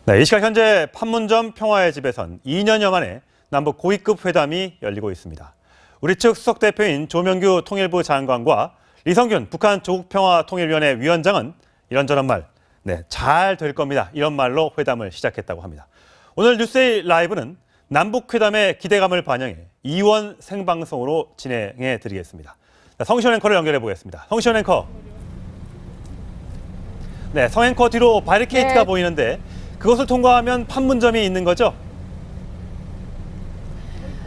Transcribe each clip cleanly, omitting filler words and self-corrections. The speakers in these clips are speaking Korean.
네, 이 시각 현재 판문점 평화의 집에선 2년여 만에 남북 고위급 회담이 열리고 있습니다. 우리 측 수석 대표인 조명규 통일부 장관과 리성균 북한 조국평화통일위원회 위원장은 이런저런 말, 잘 될 겁니다. 이런 말로 회담을 시작했다고 합니다. 오늘 뉴스에이 라이브는 남북 회담의 기대감을 반영해 2원 생방송으로 진행해 드리겠습니다. 성시원 앵커를 연결해 보겠습니다. 성시원 앵커. 네, 성 앵커 뒤로 바리케이트가 보이는데 그것을 통과하면 판문점이 있는 거죠?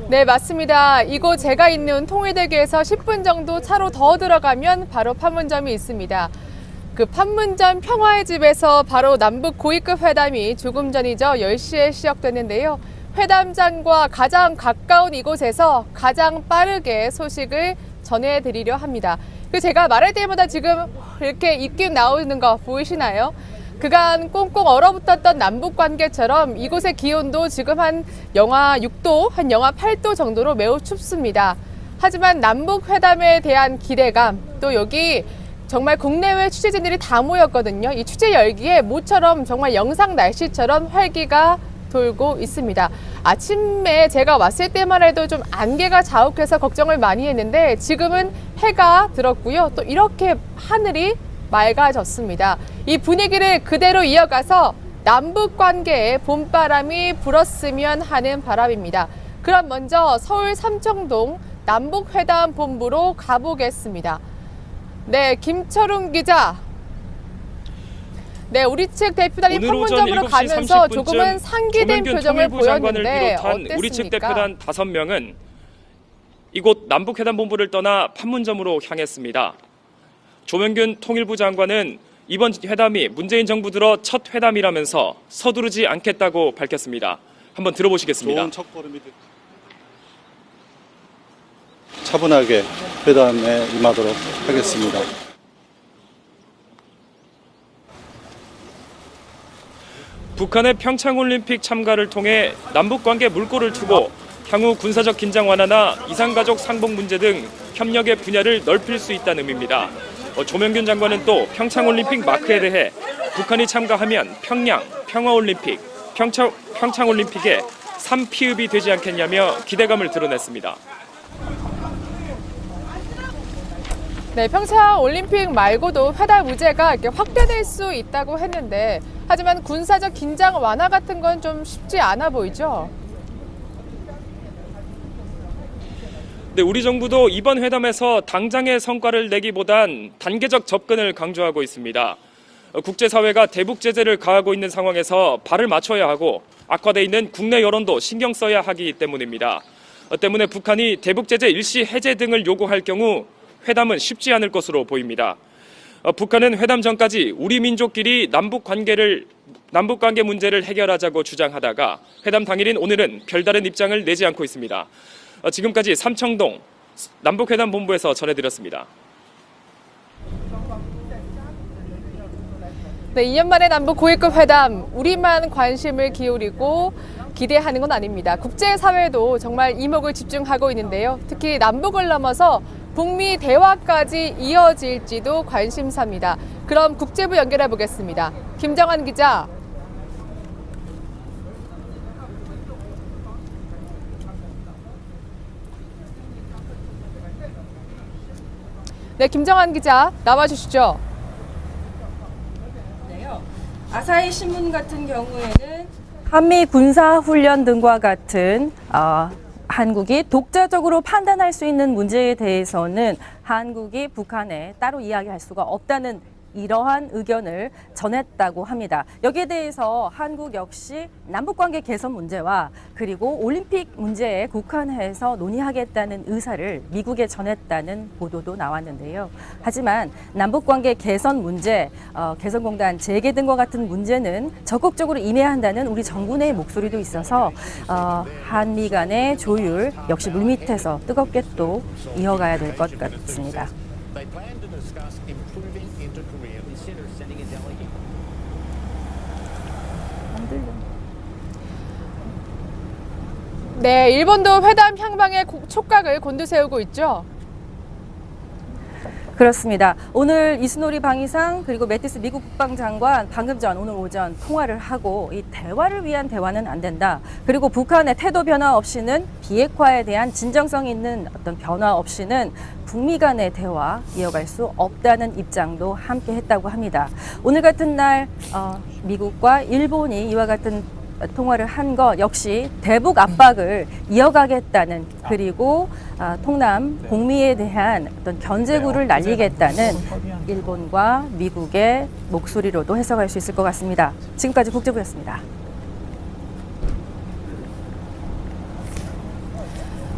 네, 맞습니다. 이곳 제가 있는 통일대교에서 10분 정도 차로 더 들어가면 바로 판문점이 있습니다. 그 판문점 평화의 집에서 바로 남북 고위급 회담이 조금 전이죠. 10시에 시작됐는데요. 회담장과 가장 가까운 이곳에서 가장 빠르게 소식을 전해드리려 합니다. 그 제가 말할 때마다 지금 이렇게 입김 나오는 거 보이시나요? 그간 꽁꽁 얼어붙었던 남북 관계처럼 이곳의 기온도 지금 한 영하 6도, 한 영하 8도 정도로 매우 춥습니다. 하지만 남북 회담에 대한 기대감, 또 여기 정말 국내외 취재진들이 다 모였거든요. 이 취재 열기에 모처럼 정말 영상 날씨처럼 활기가 돌고 있습니다. 아침에 제가 왔을 때만 해도 좀 안개가 자욱해서 걱정을 많이 했는데 지금은 해가 들었고요. 또 이렇게 하늘이 맑아졌습니다. 이 분위기를 그대로 이어가서 남북 관계에 봄바람이 불었으면 하는 바람입니다. 그럼 먼저 서울 삼청동 남북회담 본부로 가보겠습니다. 네, 김철웅 기자. 네, 우리 측 대표단이 판문점으로 가면서 조금은 상기된 표정을 보였는데 어땠습니까? 우리 측 대표단 5명은 이곳 남북회담 본부를 떠나 판문점으로 향했습니다. 조명균 통일부 장관은 이번 회담이 문재인 정부 들어 첫 회담이라면서 서두르지 않겠다고 밝혔습니다. 한번 들어보시겠습니다. 좋은 첫걸음이 차분하게 회담에 임하도록 하겠습니다. 북한의 평창올림픽 참가를 통해 남북관계 물꼬를 트고 향후 군사적 긴장 완화나 이산가족 상봉 문제 등 협력의 분야를 넓힐 수 있다는 의미입니다. 조명균 장관은 또 평창올림픽 마크에 대해 북한이 참가하면 평양, 평화올림픽, 평창올림픽에 3피읍이 되지 않겠냐며 기대감을 드러냈습니다. 네, 평창올림픽 말고도 회담 의제가 이렇게 확대될 수 있다고 했는데 하지만 군사적 긴장 완화 같은 건 좀 쉽지 않아 보이죠? 네, 우리 정부도 이번 회담에서 당장의 성과를 내기보단 단계적 접근을 강조하고 있습니다. 국제사회가 대북 제재를 가하고 있는 상황에서 발을 맞춰야 하고 악화돼 있는 국내 여론도 신경 써야 하기 때문입니다. 때문에 북한이 대북 제재 일시 해제 등을 요구할 경우 회담은 쉽지 않을 것으로 보입니다. 북한은 회담 전까지 우리 민족끼리 남북 관계 문제를 해결하자고 주장하다가 회담 당일인 오늘은 별다른 입장을 내지 않고 있습니다. 지금까지 삼청동 남북회담 본부에서 전해드렸습니다. 네, 2년 만에 남북 고위급 회담, 우리만 관심을 기울이고 기대하는 건 아닙니다. 국제사회도 정말 이목을 집중하고 있는데요. 특히 남북을 넘어서 북미 대화까지 이어질지도 관심사입니다. 그럼 국제부 연결해 보겠습니다. 김정환 기자. 네, 김정환 기자 나와주시죠. 네요. 아사히 신문 같은 경우에는 한미 군사훈련 등과 같은 한국이 독자적으로 판단할 수 있는 문제에 대해서는 한국이 북한에 따로 이야기할 수가 없다는 이러한 의견을 전했다고 합니다. 여기에 대해서 한국 역시 남북관계 개선 문제와 그리고 올림픽 문제에 국한해서 논의하겠다는 의사를 미국에 전했다는 보도도 나왔는데요. 하지만 남북관계 개선 문제, 개선공단 재개 등과 같은 문제는 적극적으로 임해야 한다는 우리 정부 내의 목소리도 있어서 한미 간의 조율 역시 물밑에서 뜨겁게 또 이어가야 될 것 같습니다. 네, 일본도 회담 향방에 촉각을 곤두세우고 있죠. 그렇습니다. 오늘 이스노리 방위상 그리고 매티스 미국 국방장관 방금 전 오늘 오전 통화를 하고 이 대화를 위한 대화는 안 된다. 그리고 북한의 태도 변화 없이는 비핵화에 대한 진정성 있는 어떤 변화 없이는 북미 간의 대화 이어갈 수 없다는 입장도 함께 했다고 합니다. 오늘 같은 날 미국과 일본이 이와 같은 통화를 한 것 역시 대북 압박을 이어가겠다는 그리고 통남 공미에 대한 어떤 견제구를 날리겠다는 일본과 미국의 목소리로도 해석할 수 있을 것 같습니다. 지금까지 국제부였습니다.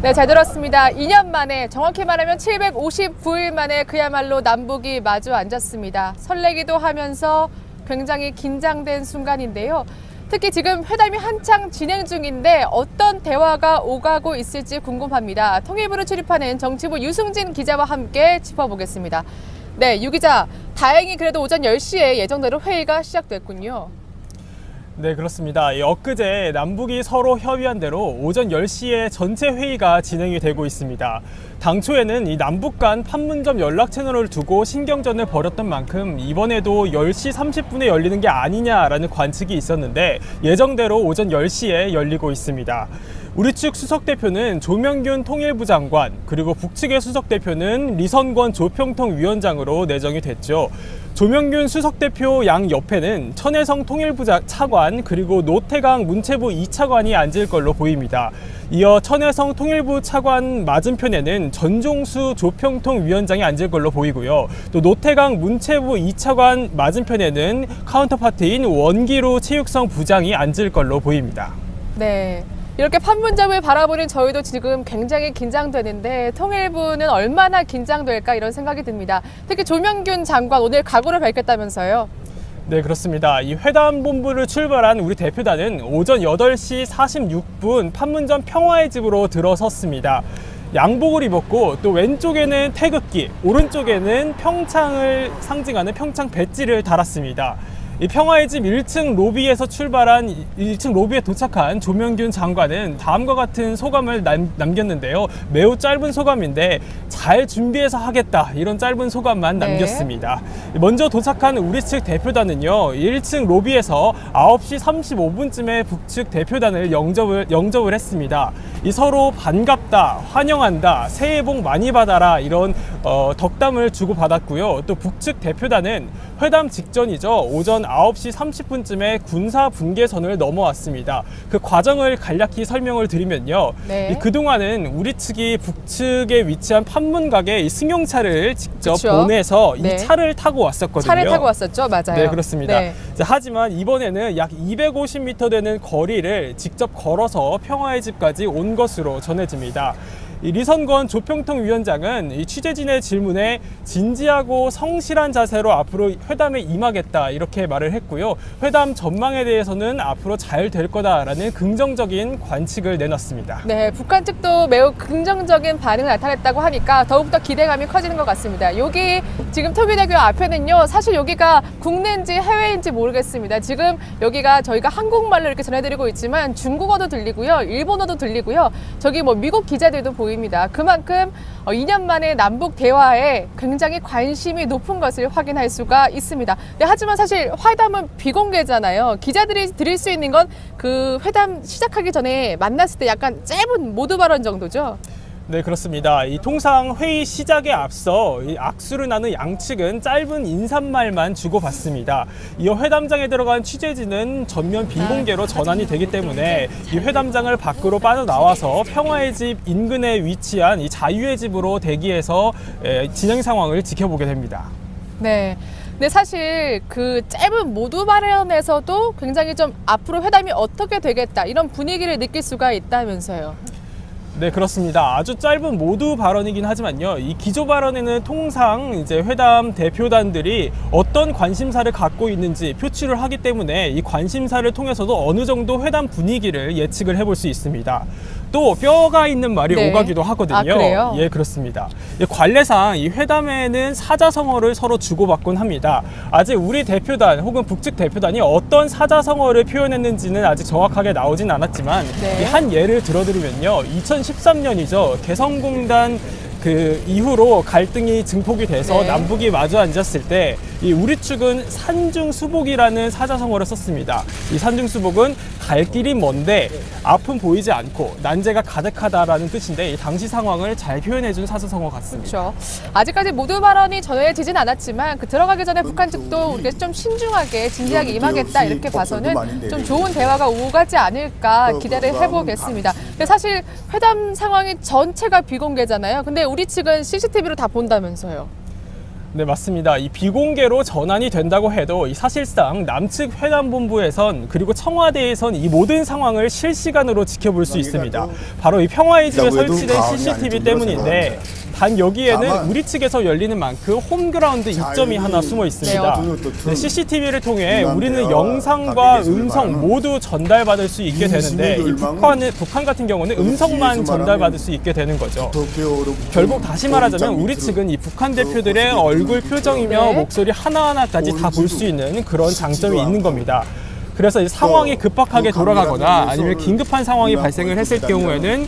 네, 잘 들었습니다. 2년 만에, 정확히 말하면 759일 만에 그야말로 남북이 마주 앉았습니다. 설레기도 하면서 굉장히 긴장된 순간인데요. 특히 지금 회담이 한창 진행 중인데 어떤 대화가 오가고 있을지 궁금합니다. 통일부로 출입하는 정치부 유승진 기자와 함께 짚어보겠습니다. 네, 유 기자, 다행히 그래도 오전 10시에 예정대로 회의가 시작됐군요. 네, 그렇습니다. 엊그제 남북이 서로 협의한 대로 오전 10시에 전체 회의가 진행이 되고 있습니다. 당초에는 이 남북 간 판문점 연락 채널을 두고 신경전을 벌였던 만큼 이번에도 10시 30분에 열리는 게 아니냐라는 관측이 있었는데 예정대로 오전 10시에 열리고 있습니다. 우리 측 수석대표는 조명균 통일부 장관, 그리고 북측의 수석대표는 리선권 조평통위원장으로 내정이 됐죠. 조명균 수석대표 양 옆에는 천혜성 통일부 차관, 그리고 노태강 문체부 2차관이 앉을 걸로 보입니다. 이어 천혜성 통일부 차관 맞은편에는 전종수 조평통위원장이 앉을 걸로 보이고요. 또 노태강 문체부 2차관 맞은편에는 카운터파트인 원기루 체육성 부장이 앉을 걸로 보입니다. 네. 이렇게 판문점을 바라보는 저희도 지금 굉장히 긴장되는데 통일부는 얼마나 긴장될까 이런 생각이 듭니다. 특히 조명균 장관 오늘 각오를 밝혔다면서요. 네, 그렇습니다. 이 회담 본부를 출발한 우리 대표단은 오전 8시 46분 판문점 평화의 집으로 들어섰습니다. 양복을 입었고 또 왼쪽에는 태극기, 오른쪽에는 평창을 상징하는 평창 배지를 달았습니다. 이 평화의 집 1층 로비에서 출발한 1층 로비에 도착한 조명균 장관은 다음과 같은 소감을 남겼는데요. 매우 짧은 소감인데 잘 준비해서 하겠다, 이런 짧은 소감만 남겼습니다. 먼저 도착한 우리 측 대표단은요, 1층 로비에서 9시 35분쯤에 북측 대표단을 영접을 했습니다. 이 서로 반갑다, 환영한다, 새해 복 많이 받아라, 이런 덕담을 주고받았고요. 또 북측 대표단은 회담 직전이죠. 오전 9시 30분쯤에 군사 분계선을 넘어왔습니다. 그 과정을 간략히 설명을 드리면요. 네. 그동안은 우리 측이 북측에 위치한 판문각에 이 승용차를 직접 그쵸? 보내서 네. 이 차를 타고 왔었거든요. 차를 타고 왔었죠, 맞아요. 네, 그렇습니다. 네. 자, 하지만 이번에는 약 250m 되는 거리를 직접 걸어서 평화의 집까지 온 것으로 전해집니다. 이 리선권 조평통위원장은 이 취재진의 질문에 진지하고 성실한 자세로 앞으로 회담에 임하겠다, 이렇게 말을 했고요. 회담 전망에 대해서는 앞으로 잘 될 거다라는 긍정적인 관측을 내놨습니다. 네, 북한 측도 매우 긍정적인 반응을 나타냈다고 하니까 더욱더 기대감이 커지는 것 같습니다. 여기 지금 통일대교 앞에는요, 사실 여기가 국내인지 해외인지 모르겠습니다. 지금 여기가 저희가 한국말로 이렇게 전해드리고 있지만 중국어도 들리고요, 일본어도 들리고요, 저기 뭐 미국 기자들도 보입니다. 그만큼 2년 만에 남북 대화에 굉장히 관심이 높은 것을 확인할 수가 있습니다. 네, 하지만 사실 회담은 비공개잖아요. 기자들이 드릴 수 있는 건 그 회담 시작하기 전에 만났을 때 약간 짧은 모두 발언 정도죠. 네, 그렇습니다. 이 통상 회의 시작에 앞서 이 악수를 나눈 양측은 짧은 인사말만 주고받습니다. 이어 회담장에 들어간 취재진은 전면 비공개로 전환이 되기 때문에 이 회담장을 밖으로 빠져나와서 평화의 집 인근에 위치한 이 자유의 집으로 대기해서 진행 상황을 지켜보게 됩니다. 네. 근데 사실 그 짧은 모두 발언에서도 굉장히 좀 앞으로 회담이 어떻게 되겠다, 이런 분위기를 느낄 수가 있다면서요. 네, 그렇습니다. 아주 짧은 모두 발언이긴 하지만요. 이 기조 발언에는 통상 이제 회담 대표단들이 어떤 관심사를 갖고 있는지 표출을 하기 때문에 이 관심사를 통해서도 어느 정도 회담 분위기를 예측을 해볼 수 있습니다. 또 뼈가 있는 말이 네. 오가기도 하거든요. 아, 그래요? 예, 그렇습니다. 관례상 이 회담에는 사자성어를 서로 주고받곤 합니다. 아직 우리 대표단 혹은 북측 대표단이 어떤 사자성어를 표현했는지는 아직 정확하게 나오진 않았지만 네. 한 예를 들어드리면요. 2013년이죠. 개성공단 그 이후로 갈등이 증폭이 돼서 네. 남북이 마주 앉았을 때 이 우리 측은 산중수복이라는 사자성어를 썼습니다. 이 산중수복은 갈 길이 먼데 앞은 보이지 않고 난제가 가득하다라는 뜻인데 이 당시 상황을 잘 표현해준 사자성어 같습니다. 그렇죠. 아직까지 모두 발언이 전해지진 않았지만 그 들어가기 전에 북한 측도 우리가 좀 신중하게 진지하게 임하겠다 이렇게 봐서는 좀 좋은 대화가 오가지 않을까 기대를 해보겠습니다. 근데 사실 회담 상황이 전체가 비공개잖아요. 근데 우리 측은 CCTV로 다 본다면서요. 네, 맞습니다. 이 비공개로 전환이 된다고 해도 이 사실상 남측 회담본부에선 그리고 청와대에선 이 모든 상황을 실시간으로 지켜볼 수 있습니다. 바로 이 평화의 집에 설치된 CCTV 때문인데 단 여기에는 우리 측에서 열리는 만큼 홈그라운드 이점이 하나 숨어 있습니다. 네, CCTV를 통해 우리는 영상과 음성 모두 전달받을 수 있게 되는데 이 북한 같은 경우는 음성만 전달받을 수 있게 되는 거죠. 결국 다시 말하자면 우리 측은 이 북한 대표들의 얼굴 표정이며 네. 목소리 하나하나까지 다 볼 수 있는 그런 장점이 있는 겁니다. 그래서 이 상황이 급박하게 돌아가거나 아니면 긴급한 상황이 발생을 했을 경우에는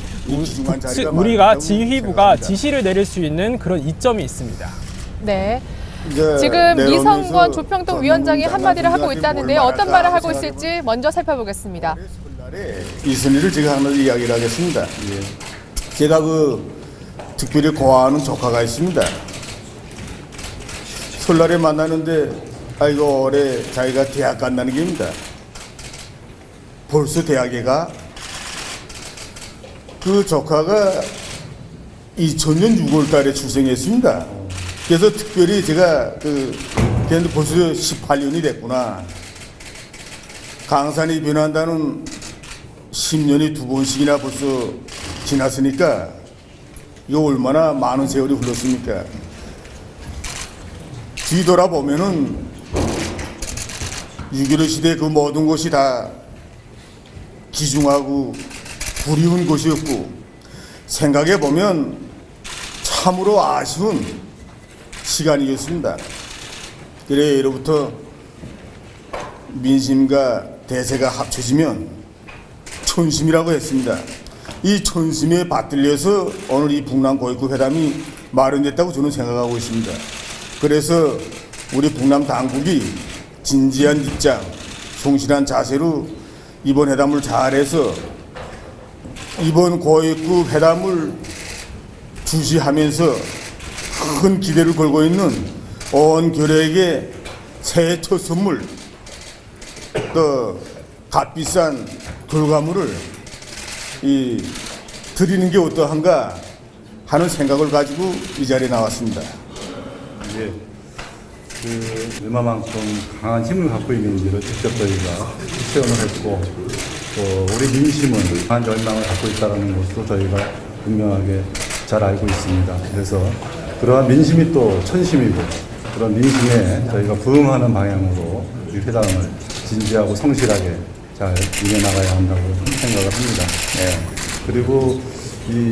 우리가 지휘부가 지시를 내릴 수 있는 그런 이점이 있습니다. 네. 지금 이성건 조평동 위원장이 한마디를 하고 있다는데요. 어떤 말을 하고 있을지 먼저 살펴보겠습니다. 이순희를 제가 하나 이야기를 하겠습니다. 제가 특별히 고아하는 조카가 있습니다. 설날에 만나는데 아이고 올해 자기가 대학 간다는 게입니다. 벌써 대학에 가? 그 조카가 2000년 6월 달에 출생했습니다. 그래서 특별히 제가 걔는 벌써 18년이 됐구나. 강산이 변한다는 10년이 2번씩이나 벌써 지났으니까 이거 얼마나 많은 세월이 흘렀습니까? 뒤돌아보면은 6.15 시대 그 모든 것이 다 기중하고 불이운 것이었고 생각해보면 참으로 아쉬운 시간이었습니다. 그래 예로부터 민심과 대세가 합쳐지면 촌심이라고 했습니다. 이 촌심에 받들려서 오늘 이 북남 고위급 회담이 마련됐다고 저는 생각하고 있습니다. 그래서 우리 북남 당국이 진지한 입장, 성실한 자세로 이번 회담을 잘해서 이번 고위급 회담을 주시하면서 큰 기대를 걸고 있는 온 교회에게 새해 첫 선물, 또 값비싼 결과물을 드리는 게 어떠한가 하는 생각을 가지고 이 자리에 나왔습니다. 얼마만큼 강한 힘을 갖고 있는지를 직접 저희가 체험을 했고 또 우리 민심은 강한 열망을 갖고 있다는 것도 저희가 분명하게 잘 알고 있습니다. 그래서 그러한 민심이 또 천심이고 그런 민심에 저희가 부응하는 방향으로 이 회담을 진지하고 성실하게 잘 이겨나가야 한다고 생각을 합니다. 그리고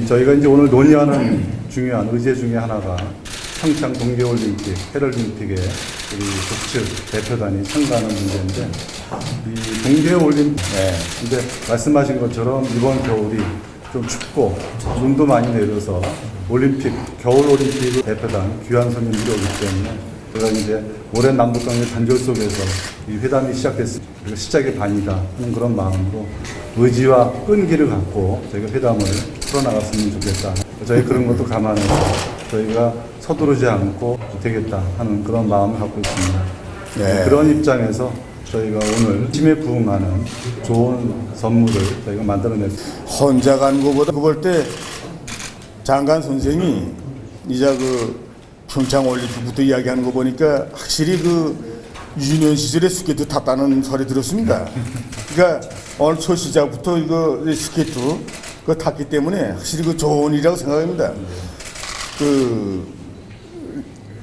저희가 이제 오늘 논의하는 중요한 의제 중에 하나가 평창 동계올림픽, 패럴림픽에 우리 북측 대표단이 참가하는 문제인데 이 동계올림픽, 근데 말씀하신 것처럼 이번 겨울이 좀 춥고 눈도 많이 내려서 올림픽, 겨울올림픽 대표단 귀한 손님들이 오기 때문에 제가 이제 오랜 남북관계 단절 속에서 이 회담이 시작됐습니다. 그리고 시작의 반이다 하는 그런 마음으로 의지와 끈기를 갖고 저희가 회담을 풀어나갔으면 좋겠다. 저희 그런 것도 감안해서 저희가 서두르지 않고 되겠다 하는 그런 마음을 갖고 있습니다. 그런 입장에서 저희가 오늘 힘에 부응하는 좋은 선물을 저희가 만들어냈습니다. 혼자 간 것보다 그볼 때 장관 선생이 이제 평창 올림픽부터 이야기하는 거 보니까 확실히 유년 시절에 스케이트 탔다는 소리 들었습니다. 그러니까 오늘 첫 시작부터 스케이트 그거 탔기 때문에 확실히 좋은 일이라고 생각합니다.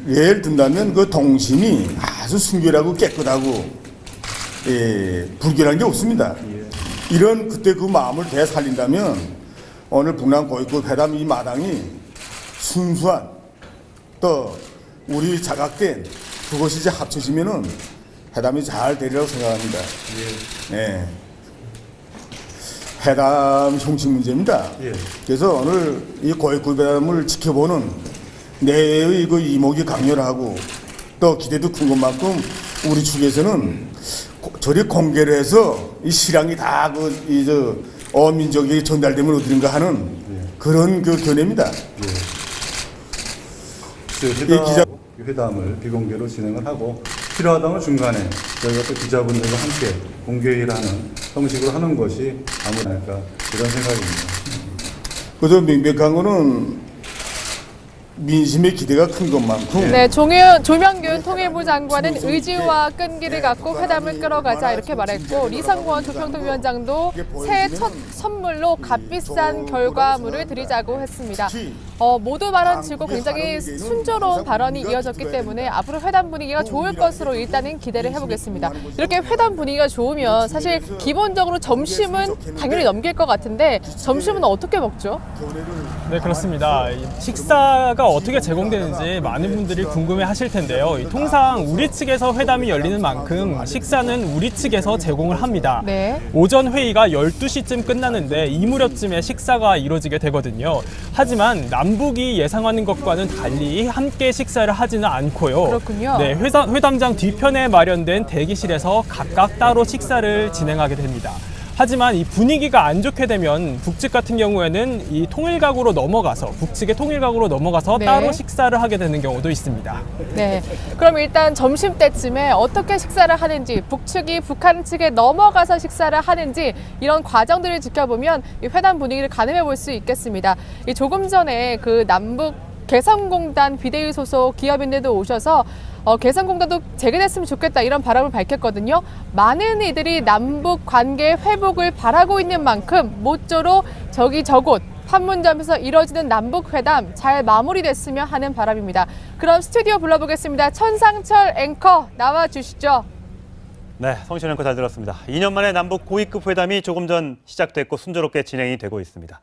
예를 든다면 동심이 아주 순결하고 깨끗하고 불결한 게 없습니다. 이런 그때 그 마음을 되살린다면 오늘 북남 고위급 회담 이 마당이 순수한 또 우리 자각된 그것이 이제 합쳐지면은 회담이 잘 되리라고 생각합니다. 회담 형식 문제입니다. 예. 그래서 오늘 이 고위급 회담을 지켜보는 내의 그 이목이 강렬하고 또 기대도 큰 것만큼 우리 측에서는 저리 공개를 해서 이 실황이 다 어민족이 전달되면 어디든가 하는 그런 그 견해입니다. 회담을 비공개로 진행을 하고 필요하다면 중간에 저희가 또 기자분들과 함께 공개회의를 하는 형식으로 하는 것이 아무랄까 이런 생각입니다. 그래서 명백한 거는 민심의 기대가 큰 것만큼 네, 조명균 통일부 장관은 의지와 끈기를 갖고 회담을 끌어가자 이렇게 말했고 리성권 조평통 위원장도 새해 첫 선물로 값비싼 결과물을 드리자고 했습니다. 모두 발언 치고 굉장히 순조로운 발언이 이어졌기 때문에 앞으로 회담 분위기가 좋을 것으로 일단은 기대를 해보겠습니다. 이렇게 회담 분위기가 좋으면 사실 기본적으로 점심은 당연히 넘길 것 같은데 점심은 어떻게 먹죠? 네, 그렇습니다. 이 식사가 어떻게 제공되는지 많은 분들이 궁금해하실 텐데요. 통상 우리 측에서 회담이 열리는 만큼 식사는 우리 측에서 제공을 합니다. 네. 오전 회의가 12시쯤 끝나는데 이 무렵쯤에 식사가 이루어지게 되거든요. 하지만 남북이 예상하는 것과는 달리 함께 식사를 하지는 않고요. 그렇군요. 네, 회담장 뒤편에 마련된 대기실에서 각각 따로 식사를 진행하게 됩니다. 하지만 이 분위기가 안 좋게 되면 북측 같은 경우에는 이 통일각으로 넘어가서 북측의 통일각으로 넘어가서 네. 따로 식사를 하게 되는 경우도 있습니다. 네. 그럼 일단 점심때쯤에 어떻게 식사를 하는지, 북측이 북한 측에 넘어가서 식사를 하는지 이런 과정들을 지켜보면 이 회담 분위기를 가늠해 볼 수 있겠습니다. 조금 전에 그 남북 개성공단 비대위 소속 기업인들도 오셔서 개성공단도 재개됐으면 좋겠다 이런 바람을 밝혔거든요. 많은 이들이 남북 관계 회복을 바라고 있는 만큼 모쪼록 저곳 판문점에서 이뤄지는 남북 회담 잘 마무리됐으면 하는 바람입니다. 그럼 스튜디오 불러보겠습니다. 천상철 앵커 나와 주시죠. 네, 성신 앵커 잘 들었습니다. 2년 만에 남북 고위급 회담이 조금 전 시작됐고 순조롭게 진행이 되고 있습니다.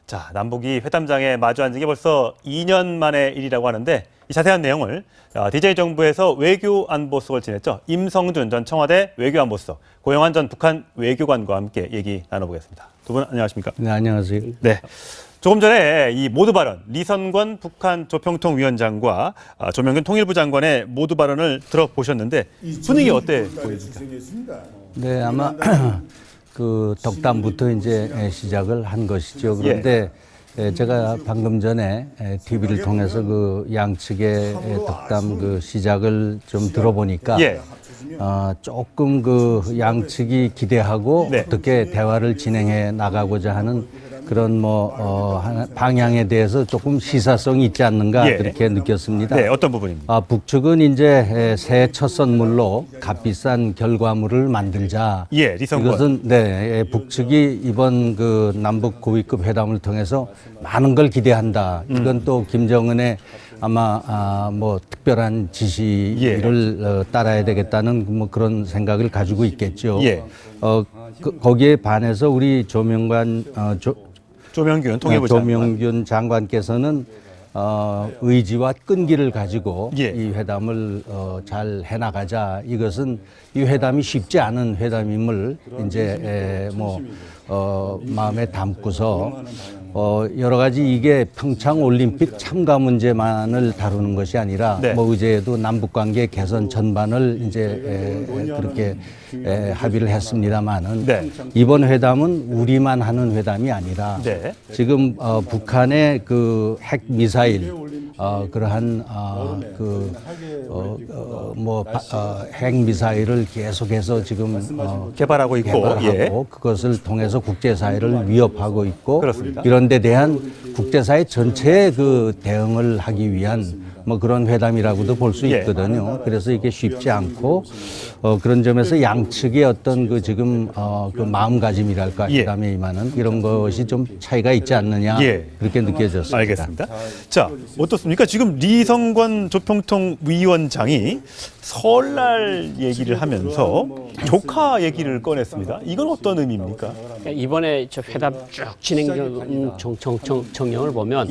자, 남북이 회담장에 마주 앉은 게 벌써 2년 만의 일이라고 하는데 이 자세한 내용을 DJ 정부에서 외교안보수석을 지냈죠. 임성준 전 청와대 외교안보수석, 고영환 전 북한 외교관과 함께 얘기 나눠보겠습니다. 두 분 안녕하십니까? 네, 안녕하세요. 네. 조금 전에 이 모두 발언, 리선권 북한 조평통 위원장과 조명균 통일부 장관의 모두 발언을 들어보셨는데 분위기 어때 보입니까? 네, 아마 그 덕담부터 이제 시작을 한 것이죠. 그런데 제가 방금 전에 TV를 통해서 그 양측의 덕담 그 시작을 좀 들어보니까 조금 그 양측이 기대하고 어떻게 대화를 진행해 나가고자 하는 그런 방향에 대해서 조금 시사성이 있지 않는가 그렇게 느꼈습니다. 네, 어떤 부분입니까? 북측은 이제 새해 첫 선물로 값비싼 결과물을 만들자. 리성권. 이것은 북측이 이번 그 남북 고위급 회담을 통해서 많은 걸 기대한다. 이건 또 김정은의 아마 특별한 지시를 따라야 되겠다는 그런 생각을 가지고 있겠죠. 거기에 반해서 우리 조명균 통일부 조명균 장관께서는 의지와 끈기를 가지고 이 회담을 잘 해나가자. 이것은 이 회담이 쉽지 않은 회담임을 이제 마음에 담고서 여러 가지 이게 평창 올림픽 참가 문제만을 다루는 것이 아니라 의제에도 남북 관계 개선 전반을 이제 그렇게 합의를 했습니다만은 이번 회담은 우리만 하는 회담이 아니라 지금 북한의 그 핵 미사일 그러한 핵 미사일을 계속해서 지금 개발하고 있고 그것을 통해서 국제사회를 위협하고 있고 그렇습니다. 이런 데 대한 국제사회 전체의 그 대응을 하기 위한 그런 회담이라고도 볼 수 있거든요. 그래서 이게 쉽지 않고 그런 점에서 양측의 어떤 그 지금 그 마음가짐이랄까 회담에 임하는 이런 것이 좀 차이가 있지 않느냐 그렇게 느껴졌습니다. 알겠습니다. 자, 어떻습니까? 지금 리성권 조평통 위원장이 설날 얘기를 하면서 조카 얘기를 꺼냈습니다. 이건 어떤 의미입니까? 이번에 저 회담 쭉 진행 정령을 보면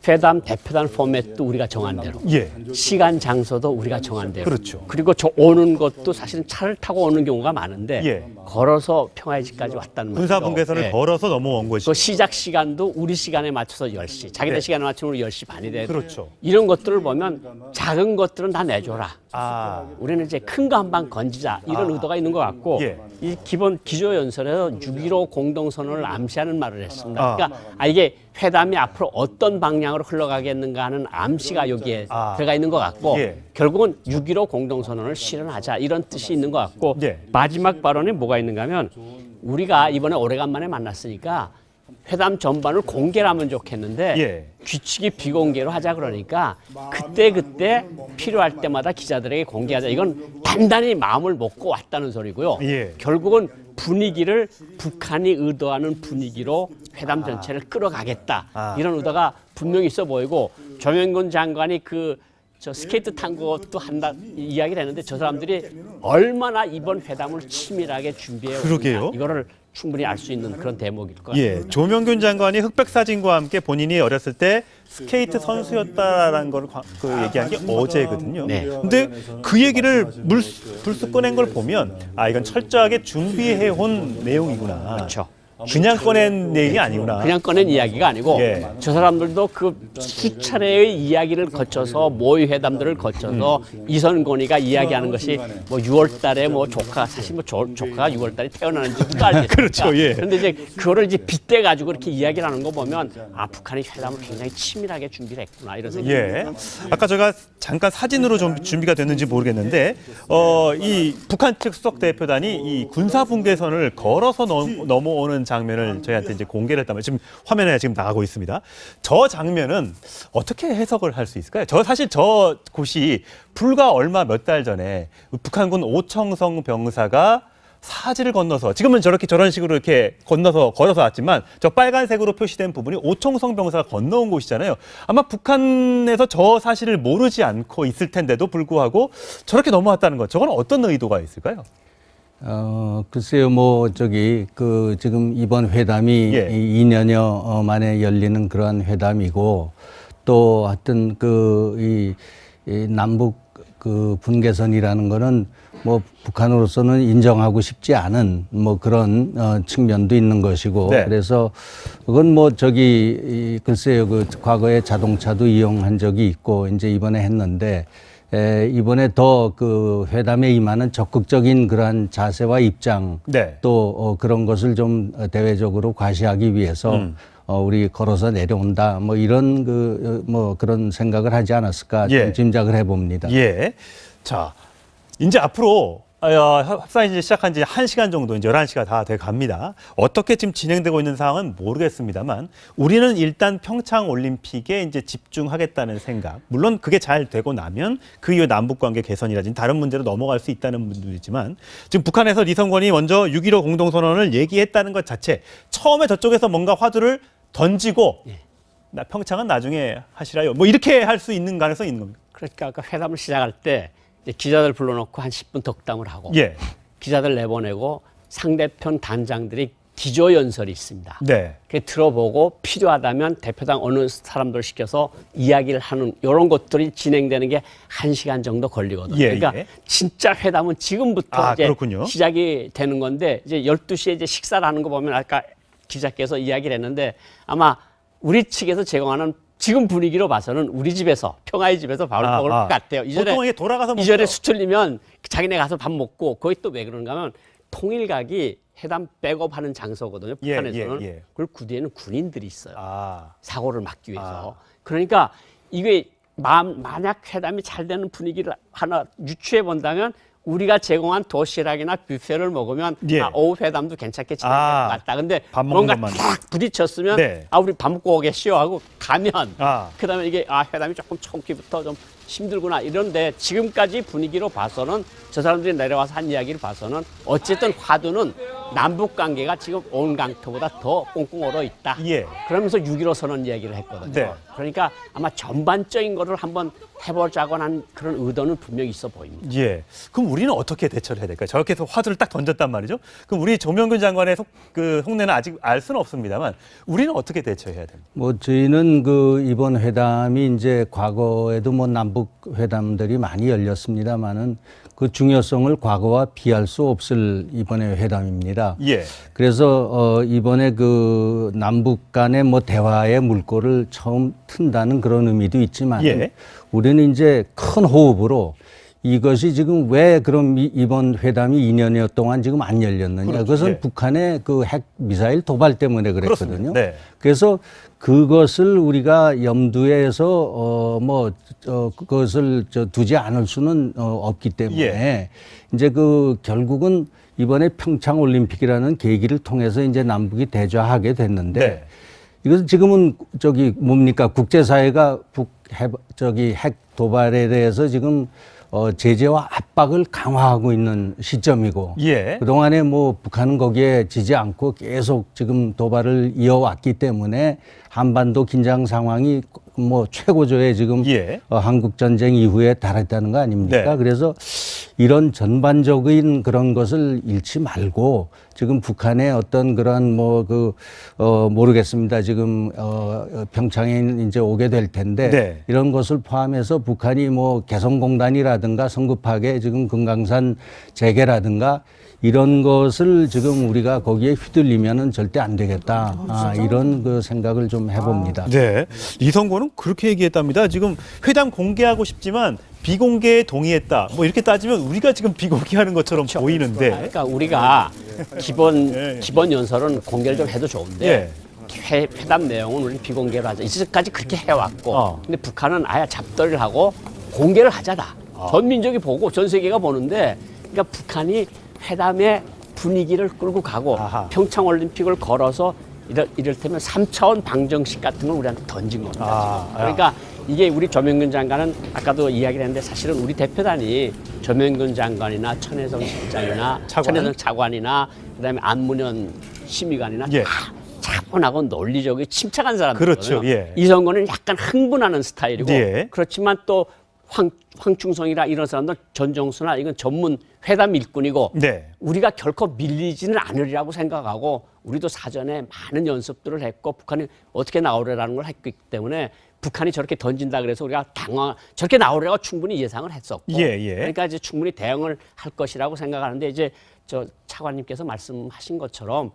회담 대표단 포맷도 우리가 정한 대로, 예. 시간 장소도 우리가 정한 대로, 그렇죠. 그리고 저 오는 것도 사실은 차를 타고 오는 경우가 많은데 예. 걸어서 평화의 집까지 왔다는 말이죠. 군사 분계선을 예. 걸어서 넘어온 그 것이죠. 시작 시간도 우리 시간에 맞춰서 10시, 자기들 네. 시간에 맞춰서 우리 10시 반이 돼요. 그렇죠. 이런 것들을 보면 작은 것들은 다 내줘라. 아, 우리는 이제 큰 거 한 방 건지자 이런 의도가 있는 것 같고 예. 이 기본 기조연설에서 6.15 공동선언을 암시하는 말을 했습니다. 아. 그러니까 이게 회담이 앞으로 어떤 방향으로 흘러가겠는가 하는 암시가 여기에 들어가 있는 것 같고 예. 결국은 6.15 공동선언을 실현하자 이런 뜻이 있는 것 같고 예. 마지막 발언에 뭐가 있는가 하면 우리가 이번에 오래간만에 만났으니까 회담 전반을 공개를 하면 좋겠는데 예. 규칙이 비공개로 하자 그러니까 그때 필요할 때마다 기자들에게 공개하자. 이건 단단히 마음을 먹고 왔다는 소리고요. 예. 결국은 분위기를 북한이 의도하는 분위기로 회담 전체를 끌어가겠다. 이런 의도가 분명히 있어 보이고 조명근 장관이 저 스케이트 탄 것도 한다 이야기를 했는데 저 사람들이 얼마나 이번 회담을 치밀하게 준비해 그러게요. 오느냐 이거를 충분히 알 수 있는 그런 대목일 것 같습니다. 예. 조명균 장관이 흑백 사진과 함께 본인이 어렸을 때 스케이트 선수였다라는 걸 얘기한 게 어제거든요. 네. 근데 그 얘기를 불쑥 꺼낸 걸 보면 이건 철저하게 준비해 온 내용이구나. 그렇죠. 그냥 꺼낸 얘기 아니구나. 그냥 꺼낸 이야기가 아니고 예. 저 사람들도 그 수차례의 이야기를 거쳐서 모의 회담들을 거쳐서 이선건이가 이야기하는 것이 뭐 6월 달에 뭐 조카 사실 뭐 조카가 6월 달에 태어나는지 누가 알겠습니까? 그렇죠, 예. 그런데 이제 그거를 이제 빗대 가지고 이렇게 이야기를 하는 거 보면 북한이 회담을 굉장히 치밀하게 준비를 했구나 이런 생각이 예. 듭니다. 아까 제가 잠깐 사진으로 좀 준비가 됐는지 모르겠는데 이 북한 측 수석 대표단이 이 군사 분계선을 걸어서 넘어오는 장면을 저희한테 이제 공개를 했다면 지금 화면에 지금 나가고 있습니다. 저 장면은 어떻게 해석을 할 수 있을까요? 사실 저 곳이 불과 얼마 몇 달 전에 북한군 오청성 병사가 사지를 건너서 지금은 저런 식으로 이렇게 걸어서 왔지만 저 빨간색으로 표시된 부분이 오청성 병사가 건너온 곳이잖아요. 아마 북한에서 저 사실을 모르지 않고 있을 텐데도 불구하고 저렇게 넘어왔다는 것, 저건 어떤 의도가 있을까요? 글쎄요, 지금 이번 회담이 예. 2년여 만에 열리는 그러한 회담이고, 또 하여튼 이 남북 분계선이라는 거는 뭐 북한으로서는 인정하고 싶지 않은 뭐 그런 측면도 있는 것이고, 네. 그래서 그건 글쎄요, 과거에 자동차도 이용한 적이 있고, 이제 이번에 했는데, 이번에 더 회담에 임하는 적극적인 그러한 자세와 입장 네. 또 그런 것을 좀 대외적으로 과시하기 위해서 우리 걸어서 내려온다 뭐 이런 그런 생각을 하지 않았을까 좀 예. 짐작을 해봅니다. 예. 자, 이제 앞으로 합상이 이제 시작한 지 1시간 정도, 이제 11시가 다 돼 갑니다. 어떻게 지금 진행되고 있는 상황은 모르겠습니다만, 우리는 일단 평창 올림픽에 이제 집중하겠다는 생각. 물론 그게 잘 되고 나면 그 이후 남북 관계 개선이라든지 다른 문제로 넘어갈 수 있다는 분들이지만, 지금 북한에서 리성건이 먼저 6.15 공동선언을 얘기했다는 것 자체, 처음에 저쪽에서 뭔가 화두를 던지고, 평창은 나중에 하시라요. 뭐 이렇게 할 수 있는 가능성이 있는 겁니다. 그러니까 아까 회담을 시작할 때 이제 기자들 불러놓고 한 10분 덕담을 하고 예. 기자들 내보내고 상대편 단장들이 기조연설이 있습니다. 네. 그 들어보고 필요하다면 대표당 어느 사람들 시켜서 이야기를 하는 이런 것들이 진행되는 게 1시간 정도 걸리거든요. 예, 그러니까 예. 진짜 회담은 지금부터 이제 그렇군요. 시작이 되는 건데 이제 12시에 이제 식사를 하는 거 보면 아까 기자께서 이야기를 했는데 아마 우리 측에서 제공하는 지금 분위기로 봐서는 우리 집에서 평화의 집에서 밥을 먹을 것 같아요. 보통 이게 돌아가서 이전에 먹죠. 수틀리면 자기네 가서 밥 먹고 거기 또 왜 그런가 하면 통일각이 회담 백업하는 장소거든요. 예, 북한에서는. 예. 그리고 구디에는 군인들이 있어요. 아. 사고를 막기 위해서. 그러니까 이게 만약 회담이 잘 되는 분위기를 하나 유추해 본다면 우리가 제공한 도시락이나 뷔페를 먹으면 예. 오후 회담도 괜찮게 진행될 것 같다. 근데 밥 먹는 뭔가 것만. 탁 부딪혔으면 네. 우리 밥 먹고 오겠시오 하고 가면 아. 그다음에 이게 회담이 조금 초기부터 좀 힘들구나 이런데 지금까지 분위기로 봐서는 저 사람들이 내려와서 한 이야기를 봐서는 어쨌든 화두는 남북 관계가 지금 온 강토보다 더 꽁꽁 얼어 있다. 예. 그러면서 6.15 선언 이야기를 했거든요. 네. 그러니까 아마 전반적인 거를 한번 해보자고 하는 그런 의도는 분명히 있어 보입니다. 예. 그럼 우리는 어떻게 대처를 해야 될까요? 저렇게 해서 화두를 딱 던졌단 말이죠. 그럼 우리 조명근 장관의 그 속내는 아직 알 수는 없습니다만 우리는 어떻게 대처해야 됩니까? 뭐 저희는 그 이번 회담이 이제 과거에도 뭐 남북 회담들이 많이 열렸습니다만은 그 중요성을 과거와 비할 수 없을 이번에 회담입니다. 예. 그래서 이번에 그 남북 간의 뭐 대화의 물꼬를 처음 튼다는 그런 의미도 있지만 예. 우리는 이제 큰 호흡으로 이것이 지금 왜 그럼 이번 회담이 2년여 동안 지금 안 열렸느냐. 그렇죠. 그것은 예. 북한의 그 핵 미사일 도발 때문에 그랬거든요. 그렇습니다. 네. 그래서 그것을 우리가 염두에 해서 그것을 두지 않을 수는 없기 때문에 예. 이제 그 결국은 이번에 평창 올림픽이라는 계기를 통해서 이제 남북이 대조하게 됐는데 네. 이것은 지금은 뭡니까 국제사회가 핵 도발에 대해서 지금 제재와 압박을 강화하고 있는 시점이고 예. 그동안에 뭐 북한은 거기에 지지 않고 계속 지금 도발을 이어왔기 때문에 한반도 긴장 상황이 뭐 최고조에 지금 예. 한국 전쟁 이후에 달했다는 거 아닙니까? 네. 그래서 이런 전반적인 그런 것을 잃지 말고 지금 북한의 어떤 그런 모르겠습니다. 지금 평창에 이제 오게 될 텐데 네. 이런 것을 포함해서 북한이 뭐 개성공단이라든가 성급하게 지금 금강산 재개라든가 이런 것을 지금 우리가 거기에 휘둘리면은 절대 안 되겠다. 이런 그 생각을 좀 해봅니다. 네. 이성고는 그렇게 얘기했답니다. 지금 회담 공개하고 싶지만 비공개에 동의했다. 뭐 이렇게 따지면 우리가 지금 비공개하는 것처럼 보이는데. 그러니까 우리가 기본 연설은 공개를 좀 해도 좋은데 예. 회담 내용은 우리 비공개로 하자. 이제까지 그렇게 해왔고 근데 북한은 아예 잡더리를 하고 공개를 하자다. 전 민족이 보고 전 세계가 보는데 그러니까 북한이 회담의 분위기를 끌고 가고 평창 올림픽을 걸어서 이를테면 3차원 방정식 같은 걸 우리한테 던진 겁니다. 그러니까 이게 우리 조명근 장관은 아까도 이야기를 했는데 사실은 우리 대표단이 조명근 장관이나 천혜성 실장이나 천혜성 차관이나 그다음에 안문현 심의관이나 예. 다 차분하고 논리적이고 침착한 사람들이거든요. 그렇죠. 예. 이성근은 약간 흥분하는 스타일이고 예. 그렇지만 또 황충성이라 이런 사람들 전정수나 이건 전문 회담 일꾼이고 네. 우리가 결코 밀리지는 않으리라고 생각하고 우리도 사전에 많은 연습들을 했고 북한이 어떻게 나오려라는 걸 했기 때문에 북한이 저렇게 던진다 그래서 우리가 저렇게 나오려고 충분히 예상을 했었고 그러니까 이제 충분히 대응을 할 것이라고 생각하는데 이제 저 차관님께서 말씀하신 것처럼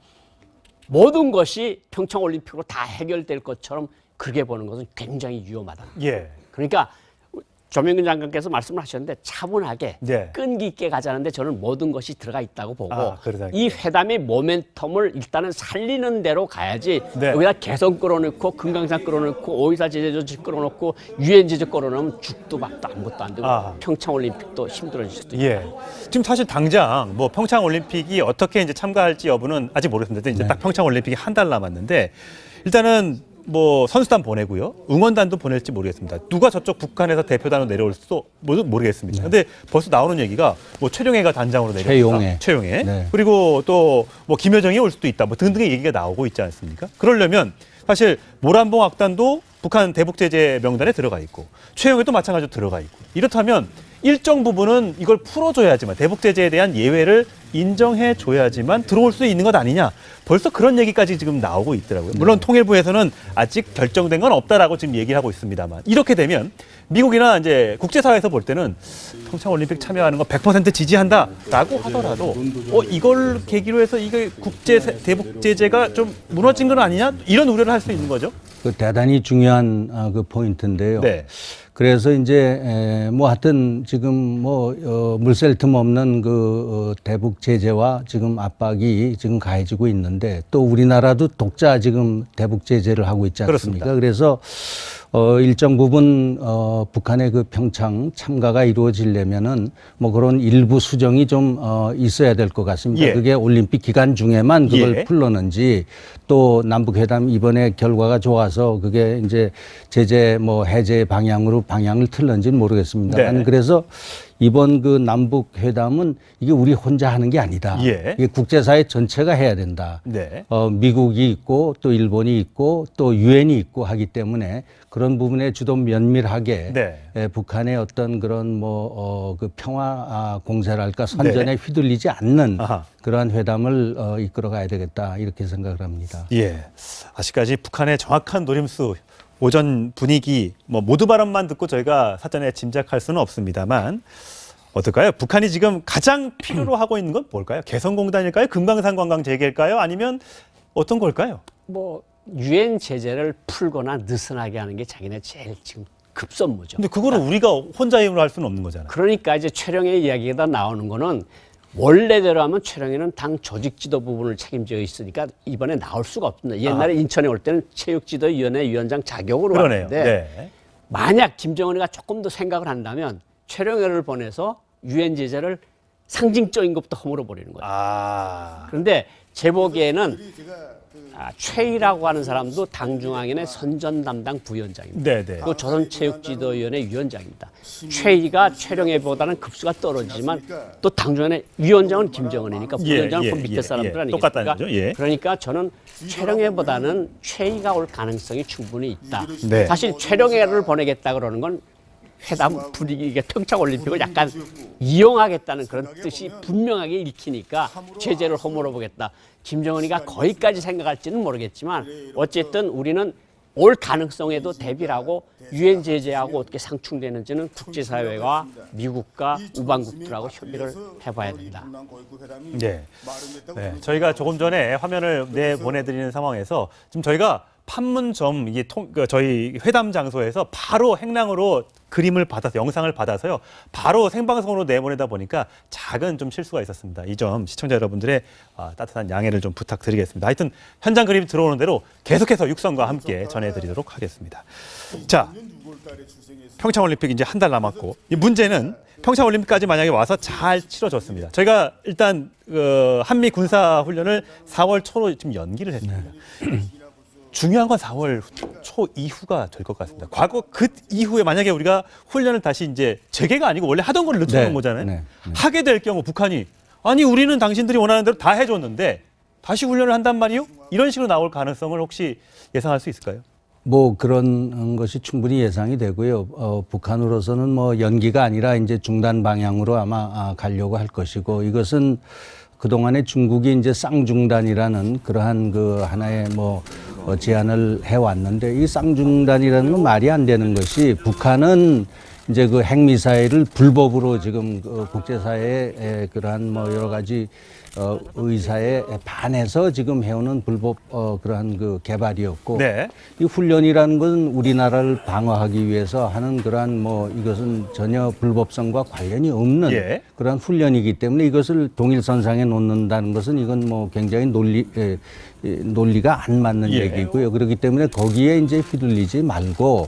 모든 것이 평창 올림픽으로 다 해결될 것처럼 그렇게 보는 것은 굉장히 위험하다. 예. 그러니까 조명근 장관께서 말씀을 하셨는데 차분하게 네. 끈기 있게 가자는데 저는 모든 것이 들어가 있다고 보고 그러다니까. 이 회담의 모멘텀을 일단은 살리는 대로 가야지 네. 여기다 개성 끌어넣고 금강산 끌어넣고 5.24 제재조치 끌어넣고 유엔 제재 끌어넣으면 죽도 밥도 아무것도 안 되고 평창 올림픽도 힘들어질 수도 있다. 예. 지금 사실 당장 뭐 평창 올림픽이 어떻게 이제 참가할지 여부는 아직 모르겠습니다. 이제 딱 평창 올림픽이 한 달 남았는데 일단은 뭐 선수단 보내고요. 응원단도 보낼지 모르겠습니다. 누가 저쪽 북한에서 대표단으로 내려올 수도 모르겠습니다. 근데 벌써 나오는 얘기가 뭐 최룡해가 단장으로 내려온다. 최용해. 네. 그리고 또 뭐 김여정이 올 수도 있다. 뭐 등등의 얘기가 나오고 있지 않습니까? 그러려면 사실 모란봉 악단도 북한 대북 제재 명단에 들어가 있고 최용해도 마찬가지로 들어가 있고 이렇다면 일정 부분은 이걸 풀어줘야지만 대북 제재에 대한 예외를 인정해 줘야지만 들어올 수 있는 것 아니냐. 벌써 그런 얘기까지 지금 나오고 있더라고요. 물론 통일부에서는 아직 결정된 건 없다라고 지금 얘기를 하고 있습니다만 이렇게 되면 미국이나 이제 국제사회에서 볼 때는 평창 올림픽 참여하는 거 100% 지지한다라고 하더라도 이걸 계기로 해서 이게 대북 제재가 좀 무너진 건 아니냐 이런 우려를 할 수 있는 거죠. 그 대단히 중요한 그 포인트인데요. 네. 그래서 이제 뭐 하여튼 지금 물샐 틈 없는 그 대북 제재와 지금 압박이 지금 가해지고 있는데 또 우리나라도 독자 지금 대북 제재를 하고 있지 않습니까? 그렇습니다. 그래서 일정 부분 북한의 그 평창 참가가 이루어지려면은 뭐 그런 일부 수정이 좀 있어야 될 것 같습니다. 예. 그게 올림픽 기간 중에만 그걸 예. 풀렀는지 또 남북회담 이번에 결과가 좋아서 그게 이제 제재 뭐 해제 방향으로 방향을 틀는지는 모르겠습니다만 네. 그래서 이번 그 남북 회담은 이게 우리 혼자 하는 게 아니다. 예. 이게 국제사회 전체가 해야 된다. 네. 미국이 있고 또 일본이 있고 또 유엔이 있고 하기 때문에 그런 부분에 주도 면밀하게 네. 북한의 어떤 그런 그 평화 공세랄까 선전에 네. 휘둘리지 않는 아하. 그러한 회담을 이끌어가야 되겠다 이렇게 생각을 합니다. 예. 아직까지 북한의 정확한 노림수, 오전 분위기, 뭐 모두 발언만 듣고 저희가 사전에 짐작할 수는 없습니다만 어떨까요? 북한이 지금 가장 필요로 하고 있는 건 뭘까요? 개성공단일까요? 금강산 관광 재개일까요? 아니면 어떤 걸까요? 뭐 유엔 제재를 풀거나 느슨하게 하는 게 자기네 제일 지금 급선무죠. 근데 그거를 우리가 혼자 힘으로 할 수는 없는 거잖아요. 그러니까 이제 최령의 이야기가 나오는 거는 원래대로 하면 최령이는 당 조직 지도 부분을 책임져 있으니까 이번에 나올 수가 없습니다. 옛날에 인천에 올 때는 체육지도위원회 위원장 자격으로 그러네요. 왔는데 네. 만약 김정은이가 조금 더 생각을 한다면 최령회를 보내서 유엔 제재를 상징적인 것부터 허물어 버리는 거예요. 그런데 제 보기에는 최희라고 하는 사람도 당중앙위원회 선전 담당 부위원장입니다. 네네. 그 조선체육지도위원회 위원장입니다. 최희가 최령회보다는 급수가 떨어지지만 또 당중앙위원회 위원장은 김정은이니까 부위원장은 그 밑에 사람들 아니겠습니까? 똑같다는 거죠. 예. 그러니까 저는 최령회보다는 최희가 올 가능성이 충분히 있다. 네. 사실 최령회를 보내겠다 그러는 건 회담 분위기, 평창올림픽을 약간 이용하겠다는 그런 뜻이 분명하게 읽히니까 제재를 허물어 보겠다. 김정은이가 거기까지 생각할지는 모르겠지만 어쨌든 우리는 올 가능성에도 대비를 하고 유엔 제재하고 어떻게 상충되는지는 국제사회와 미국과 우방국들하고 협의를 해봐야 된다. 네. 네. 저희가 조금 전에 화면을 내보내드리는 상황에서 지금 저희가 판문점 이게 저희 회담 장소에서 바로 행랑으로 그림을 받아서 영상을 받아서요 바로 생방송으로 내보내다 보니까 작은 좀 실수가 있었습니다. 이 점 시청자 여러분들의 따뜻한 양해를 좀 부탁드리겠습니다. 하여튼 현장 그림 들어오는 대로 계속해서 육성과 함께 전해드리도록 하겠습니다. 자, 평창올림픽 이제 한 달 남았고 이 문제는 평창올림픽까지 만약에 와서 잘 치러졌습니다. 저희가 일단 한미 군사훈련을 4월 초로 지금 연기를 했습니다. 중요한 건 4월 초 이후가 될 것 같습니다. 과거 그 이후에 만약에 우리가 훈련을 다시 이제 재개가 아니고 원래 하던 걸 늦춰놓은 네, 거잖아요. 네. 하게 될 경우 북한이 아니 우리는 당신들이 원하는 대로 다 해줬는데 다시 훈련을 한단 말이요? 이런 식으로 나올 가능성을 혹시 예상할 수 있을까요? 뭐 그런 것이 충분히 예상이 되고요. 북한으로서는 뭐 연기가 아니라 이제 중단 방향으로 아마 가려고 할 것이고 이것은 그동안에 중국이 이제 쌍중단이라는 그러한 그 하나의 뭐 제안을 해왔는데 이 쌍중단이라는 건 말이 안 되는 것이 북한은 이제 그 핵미사일을 불법으로 지금 그 국제사회의 그러한 뭐 여러 가지 의사에 반해서 지금 해오는 불법 그러한 그 개발이었고 네. 이 훈련이라는 건 우리나라를 방어하기 위해서 하는 그러한 뭐 이것은 전혀 불법성과 관련이 없는 예. 그러한 훈련이기 때문에 이것을 동일선상에 놓는다는 것은 이건 뭐 굉장히 논리가 안 맞는 예. 얘기고요. 그렇기 때문에 거기에 이제 휘둘리지 말고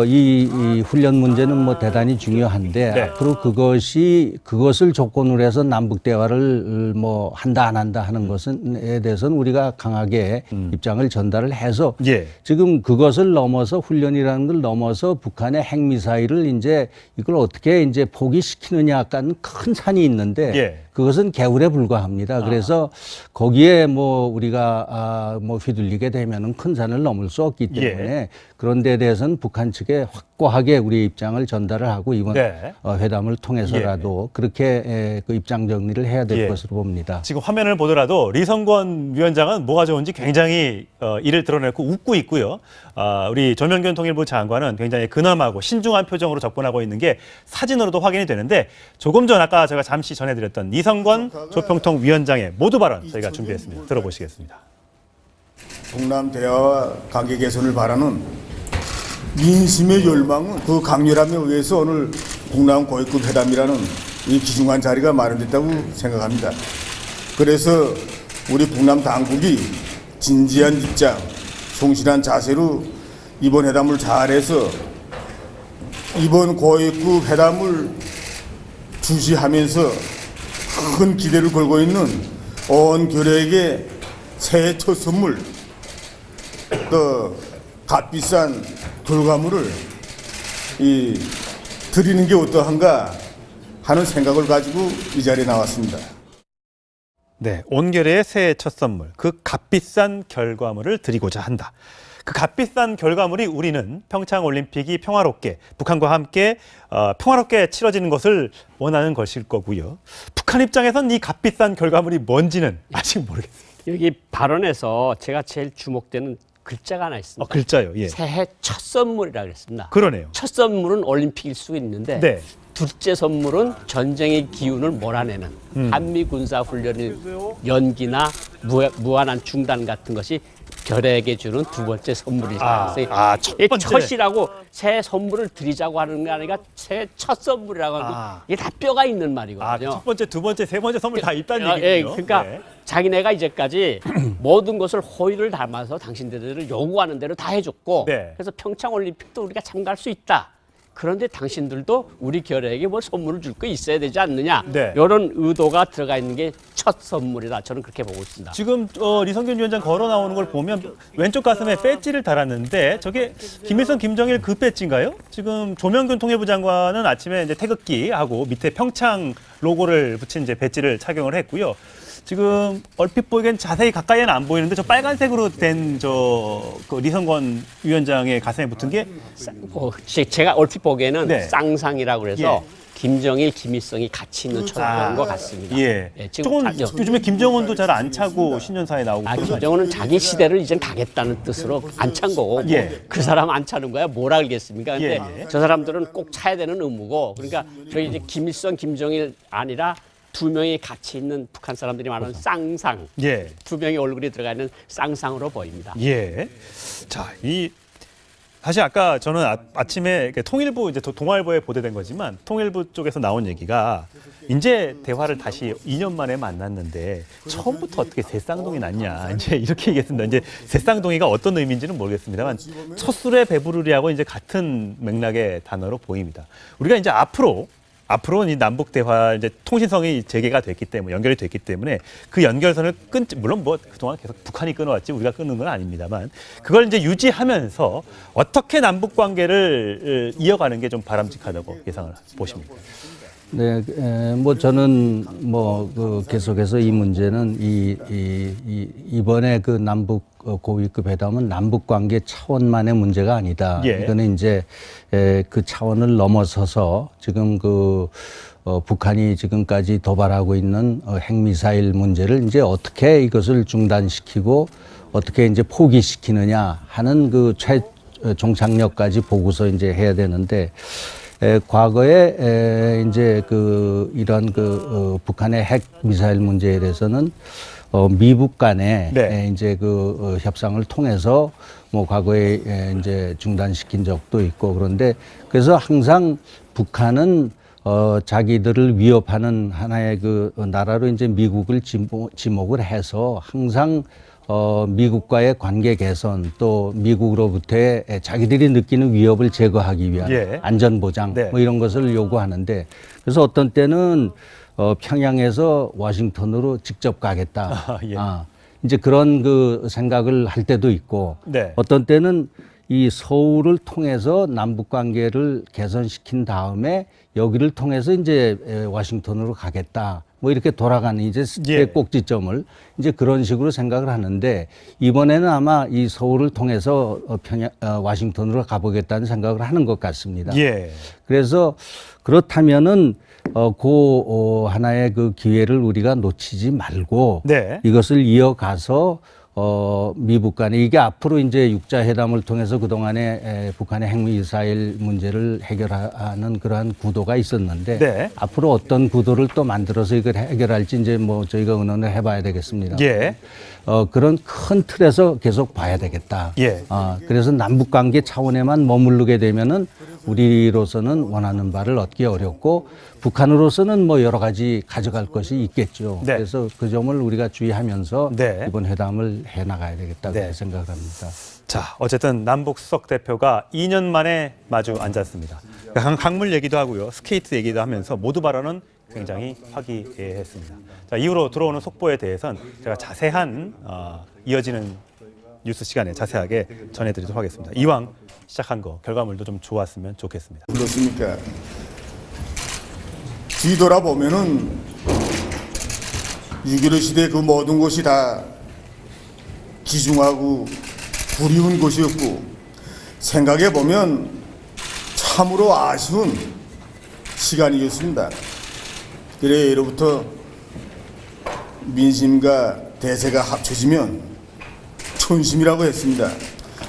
이 훈련 문제는 뭐 대단히 중요한데 네. 앞으로 그것을 조건으로 해서 남북 대화를 뭐 한다 안 한다 하는 것은에 대해서는 우리가 강하게 입장을 전달을 해서 예. 지금 그것을 넘어서 훈련이라는 걸 넘어서 북한의 핵미사일을 이제 이걸 어떻게 이제 포기시키느냐 약간 큰 산이 있는데 예. 그것은 개울에 불과합니다. 그래서 거기에 뭐 우리가 뭐 휘둘리게 되면은 큰 산을 넘을 수 없기 때문에 예. 그런 데 대해서는 북한 측에 확고하게 우리의 입장을 전달을 하고 이번 네. 회담을 통해서라도 그렇게 그 입장 정리를 해야 될 예. 것으로 봅니다. 지금 화면을 보더라도 리성권 위원장은 뭐가 좋은지 굉장히 이를 드러내고 웃고 있고요. 우리 조명균 통일부 장관은 굉장히 근엄하고 신중한 표정으로 접근하고 있는 게 사진으로도 확인이 되는데 조금 전 아까 제가 잠시 전해드렸던 리성권 조평통 위원장의 모두 발언 저희가 준비했습니다. 들어보시겠습니다. 동남 대화와 관계 개선을 바라는 민심의 열망은 그 강렬함에 의해서 오늘 북남 고위급 회담이라는 이 귀중한 자리가 마련됐다고 생각합니다. 그래서 우리 북남 당국이 진지한 입장, 성실한 자세로 이번 회담을 잘해서 이번 고위급 회담을 주시하면서 큰 기대를 걸고 있는 온 교회에게 새해 첫 선물 또 값비싼 결과물을 드리는 게 어떠한가 하는 생각을 가지고 이 자리에 나왔습니다. 네, 온결의 새해 첫 선물, 그 값비싼 결과물을 드리고자 한다. 그 값비싼 결과물이 우리는 평창올림픽이 평화롭게, 북한과 함께 평화롭게 치러지는 것을 원하는 것일 거고요. 북한 입장에선 이 값비싼 결과물이 뭔지는 아직 모르겠습니다. 여기 발언에서 제가 제일 주목되는 글자가 하나 있습니다. 글자요, 예. 새해 첫 선물이라고 그랬습니다. 그러네요. 첫 선물은 올림픽일 수 있는데 네. 둘째 선물은 전쟁의 기운을 몰아내는 한미 군사 훈련의 연기나 무한한 중단 같은 것이 결에게 주는 두 번째 선물이다. 첫 이 번째. 첫이라고 새 선물을 드리자고 하는 게 아니라 새 첫 선물이라고 하고 이게 다 뼈가 있는 말이거든요. 첫 번째, 두 번째, 세 번째 선물 다 있다는 예, 얘기군요. 그러니까 네. 자기네가 이제까지 모든 것을 호의를 담아서 당신들을 요구하는 대로 다 해줬고 네. 그래서 평창올림픽도 우리가 참가할 수 있다. 그런데 당신들도 우리 결에게 뭐 선물을 줄 거 있어야 되지 않느냐. 네. 이런 의도가 들어가 있는 게 첫 선물이다. 저는 그렇게 보고 있습니다. 지금 리성균 위원장 걸어 나오는 걸 보면 왼쪽 가슴에 배지를 달았는데 저게 김일성, 김정일 그 배지인가요? 지금 조명균 통일부 장관은 아침에 이제 태극기하고 밑에 평창 로고를 붙인 이제 배지를 착용을 했고요. 지금 얼핏 보기엔 자세히 가까이는 안 보이는데 저 빨간색으로 된 그 리성권 위원장의 가슴에 붙은 게 제가 얼핏 보기에는 네. 쌍상이라고 그래서 김정일, 김일성이 같이 있는 초상인 것 같습니다. 예. 지금 조금 요즘에 김정은도 잘 안 차고 신년사에 나오고 그런 거 김정은은 자기 시대를 이제 가겠다는 뜻으로 안 찬 거고 예. 그 사람 안 차는 거야 뭘 알겠습니까? 근데 예. 저 사람들은 꼭 차야 되는 의무고 그러니까 저희 이제 김일성, 김정일 아니라 두 명이 같이 있는 북한 사람들이 말하는 쌍상 예. 두 명의 얼굴이 들어가 있는 쌍상으로 보입니다. 예. 자, 사실 아까 저는 아침에 통일부 이제 동아일보에 보도된 거지만 통일부 쪽에서 나온 얘기가 이제 대화를 다시 2년 만에 만났는데 처음부터 어떻게 새쌍둥이 났냐 이제 이렇게 얘기했습니다. 이제 새쌍둥이가 어떤 의미인지는 모르겠습니다만 첫 술에 배부르리하고 이제 같은 맥락의 단어로 보입니다. 우리가 이제 앞으로 이 남북 대화 이제 통신성이 재개가 됐기 때문에 연결이 됐기 때문에 그 연결선을 물론 뭐 그동안 계속 북한이 끊어왔지 우리가 끊는 건 아닙니다만 그걸 이제 유지하면서 어떻게 남북 관계를 이어가는 게 좀 바람직하다고 예상을 보십니까? 네, 뭐 저는 계속해서 이 문제는 이번에 그 남북 고위급 회담은 남북 관계 차원만의 문제가 아니다. 예. 이거는 이제 그 차원을 넘어서서 지금 북한이 지금까지 도발하고 있는 핵미사일 문제를 이제 어떻게 이것을 중단시키고 어떻게 이제 포기시키느냐 하는 그 종착역까지 보고서 이제 해야 되는데. 과거에 이제 이런 북한의 핵 미사일 문제에 대해서는 미북 간에 네. 이제 협상을 통해서 뭐 과거에 이제 중단시킨 적도 있고 그런데 그래서 항상 북한은 자기들을 위협하는 하나의 나라로 이제 미국을 지목을 해서 항상 미국과의 관계 개선 또 미국으로부터의 자기들이 느끼는 위협을 제거하기 위한 예. 안전 보장 네. 뭐 이런 것을 요구하는데 그래서 어떤 때는 평양에서 워싱턴으로 직접 가겠다. 예. 이제 그런 생각을 할 때도 있고 네. 어떤 때는 이 서울을 통해서 남북 관계를 개선시킨 다음에 여기를 통해서 이제 워싱턴으로 가겠다. 뭐 이렇게 돌아가는 이제 예. 꼭지점을 이제 그런 식으로 생각을 하는데 이번에는 아마 이 서울을 통해서 워싱턴으로 가보겠다는 생각을 하는 것 같습니다. 예. 그래서 그렇다면은 하나의 기회를 우리가 놓치지 말고 네. 이것을 이어가서 미북 간에 이게 앞으로 이제 육자회담을 통해서 그동안에 북한의 핵미사일 문제를 해결하는 그러한 구도가 있었는데 네. 앞으로 어떤 구도를 또 만들어서 이걸 해결할지 이제 뭐 저희가 의논을 해봐야 되겠습니다. 예. 그런 큰 틀에서 계속 봐야 되겠다. 예. 그래서 남북 관계 차원에만 머무르게 되면은 우리로서는 원하는 바를 얻기 어렵고 북한으로서는 뭐 여러 가지 가져갈 것이 있겠죠. 네. 그래서 그 점을 우리가 주의하면서 네. 이번 회담을 해 나가야 되겠다 네. 그렇게 생각합니다. 자, 어쨌든 남북 수석 대표가 2년 만에 마주 앉았습니다. 강물 얘기도 하고요, 스케이트 얘기도 하면서 모두 발언은 굉장히 화기애애했습니다. 자, 이후로 들어오는 속보에 대해서는 제가 자세한 이어지는 뉴스 시간에 자세하게 전해드리도록 하겠습니다. 이왕 시작한 거 결과물도 좀 좋았으면 좋겠습니다. 그렇습니까? 뒤돌아보면은 6.15 시대 그 모든 것이 다 기중하고 불이운 것이었고 생각해보면 참으로 아쉬운 시간이었습니다. 그래 예로부터 민심과 대세가 합쳐지면 촌심이라고 했습니다.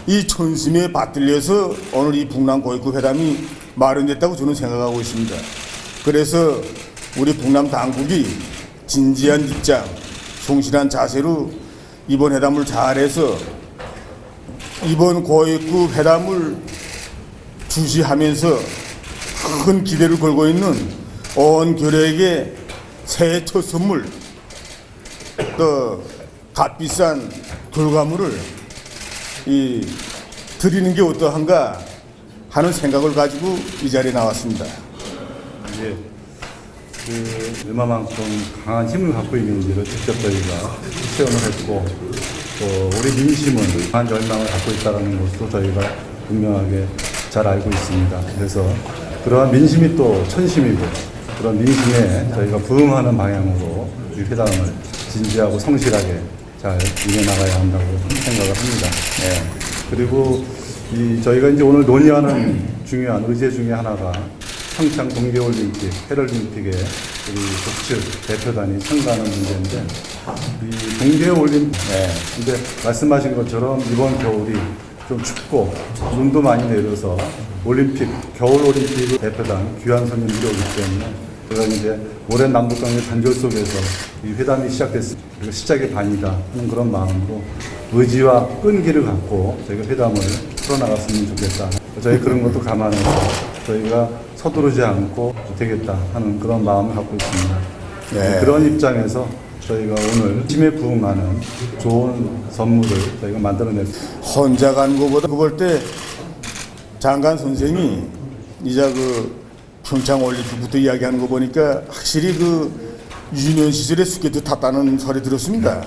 이 촌심에 받들려서 오늘 이 북남 고위급 회담이 마련됐다고 저는 생각하고 있습니다. 그래서 우리 북남 당국이 진지한 입장, 성실한 자세로 이번 회담을 잘해서 이번 고위급 회담을 주시하면서 큰 기대를 걸고 있는 온 교례에게 새해 첫 선물, 또 값비싼 결과물을 드리는 게 어떠한가 하는 생각을 가지고 이 자리에 나왔습니다. 예, 그 얼마만큼 강한 힘을 갖고 있는지를 직접 저희가 체험을 했고 또 우리 민심은 강한 열망을 갖고 있다는 것도 저희가 분명하게 잘 알고 있습니다. 그래서 그러한 민심이 또 천심이고 그런 민심에 저희가 부응하는 방향으로 이 회담을 진지하고 성실하게 잘 이겨나가야 한다고 생각을 합니다. 예. 그리고 저희가 이제 오늘 논의하는 중요한 의제 중에 하나가 평창 동계올림픽, 패럴림픽에 우리 북측 대표단이 참가하는 문제인데 이 동계올림픽, 근데 말씀하신 것처럼 이번 겨울이 좀 춥고 눈도 많이 내려서 올림픽, 겨울올림픽 대표단 귀한 손님들이 오기 때문에 제가 이제 오랜 남북관계 단절 속에서 이 회담이 시작됐습니다. 그리고 시작의 반이다 하는 그런 마음으로 의지와 끈기를 갖고 저희가 회담을 풀어나갔으면 좋겠다. 저희 그런 것도 감안해서 저희가 서두르지 않고 되겠다 하는 그런 마음을 갖고 있습니다. 네. 그런 입장에서 저희가 오늘 힘에 부응하는 좋은 선물을 저희가 만들어냈습니다. 혼자 간 것보다 그볼 때 장관 선생이 이제 그 평창 올림픽부터 이야기하는 거 보니까 확실히 그 유년 시절에 스케이트 탔다는 소리 들었습니다.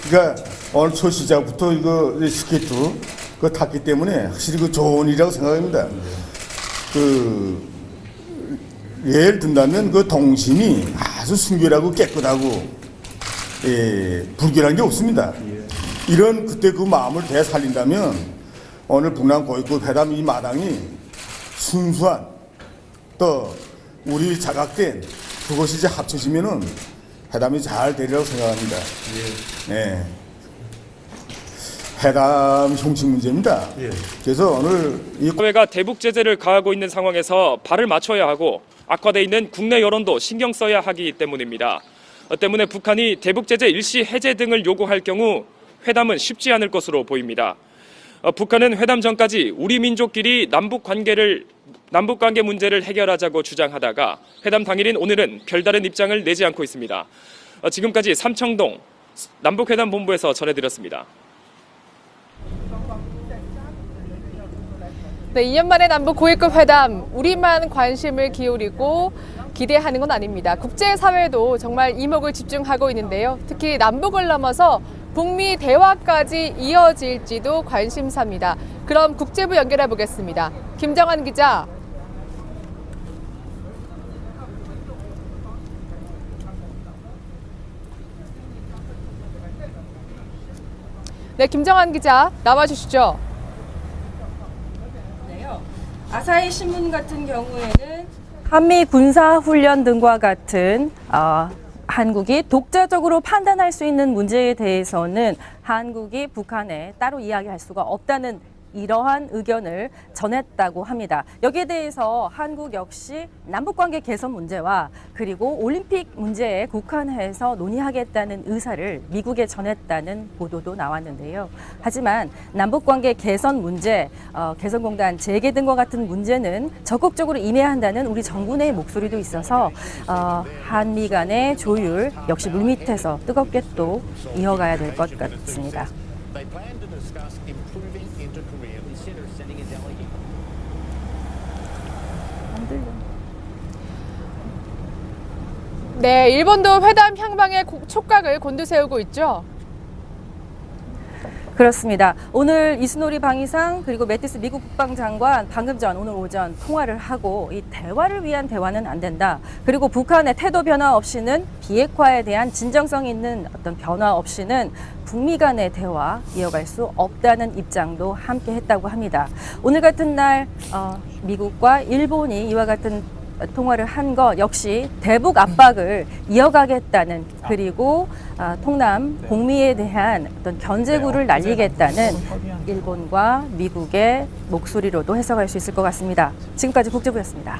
그러니까 오늘 첫 시작부터 이거 스케이트 그 탔기 때문에 확실히 그 좋은 일이라고 생각합니다. 그 예를 든다면 그 동심이 아주 순결하고 깨끗하고 불결한 게 없습니다. 이런 그때 그 마음을 되살린다면 오늘 북남 고위급 회담 이 마당이 순수한 또 우리 자각된 그것이 이제 합쳐지면은 회담이 잘 되리라고 생각합니다. 네. 회담 형식 문제입니다. 그래서 오늘 이 사회가 대북 제재를 가하고 있는 상황에서 발을 맞춰야 하고 악화돼 있는 국내 여론도 신경 써야 하기 때문입니다. 때문에 북한이 대북 제재 일시 해제 등을 요구할 경우 회담은 쉽지 않을 것으로 보입니다. 북한은 회담 전까지 우리 민족끼리 남북 관계 문제를 해결하자고 주장하다가 회담 당일인 오늘은 별다른 입장을 내지 않고 있습니다. 지금까지 삼청동 남북회담 본부에서 전해드렸습니다. 네, 2년 만에 남북 고위급 회담, 우리만 관심을 기울이고 기대하는 건 아닙니다. 국제사회도 정말 이목을 집중하고 있는데요. 특히 남북을 넘어서 북미 대화까지 이어질지도 관심사입니다. 그럼 국제부 연결해 보겠습니다. 김정환 기자. 네, 김정환 기자 나와 주시죠. 아사히 신문 같은 경우에는 한미 군사훈련 등과 같은 한국이 독자적으로 판단할 수 있는 문제에 대해서는 한국이 북한에 따로 이야기할 수가 없다는 이러한 의견을 전했다고 합니다. 여기에 대해서 한국 역시 남북관계 개선 문제와 그리고 올림픽 문제에 국한해서 논의하겠다는 의사를 미국에 전했다는 보도도 나왔는데요. 하지만 남북관계 개선 문제, 개성공단 재개 등과 같은 문제는 적극적으로 임해야 한다는 우리 정부 내 목소리도 있어서 한미 간의 조율 역시 물밑에서 뜨겁게 또 이어가야 될 것 같습니다. 네, 일본도 회담 향방에 촉각을 곤두세우고 있죠. 그렇습니다. 오늘 이스노리 방위상 그리고 매티스 미국 국방장관 방금 전 오늘 오전 통화를 하고 이 대화를 위한 대화는 안 된다. 그리고 북한의 태도 변화 없이는 비핵화에 대한 진정성 있는 어떤 변화 없이는 북미 간의 대화 이어갈 수 없다는 입장도 함께 했다고 합니다. 오늘 같은 날 미국과 일본이 이와 같은 통화를 한 것 역시 대북 압박을 이어가겠다는 그리고 통남 북미에 대한 어떤 견제구를 날리겠다는 일본과 미국의 목소리로도 해석할 수 있을 것 같습니다. 지금까지 국제부였습니다.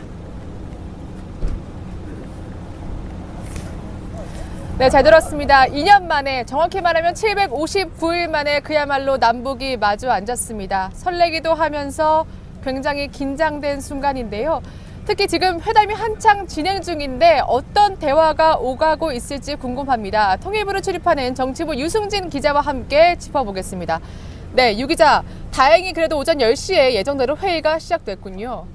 네, 잘 들었습니다. 2년 만에, 정확히 말하면 759일 만에 그야말로 남북이 마주 앉았습니다. 설레기도 하면서 굉장히 긴장된 순간인데요. 특히 지금 회담이 한창 진행 중인데 어떤 대화가 오가고 있을지 궁금합니다. 통일부를 출입하는 정치부 유승진 기자와 함께 짚어보겠습니다. 네, 유 기자, 다행히 그래도 오전 10시에 예정대로 회의가 시작됐군요.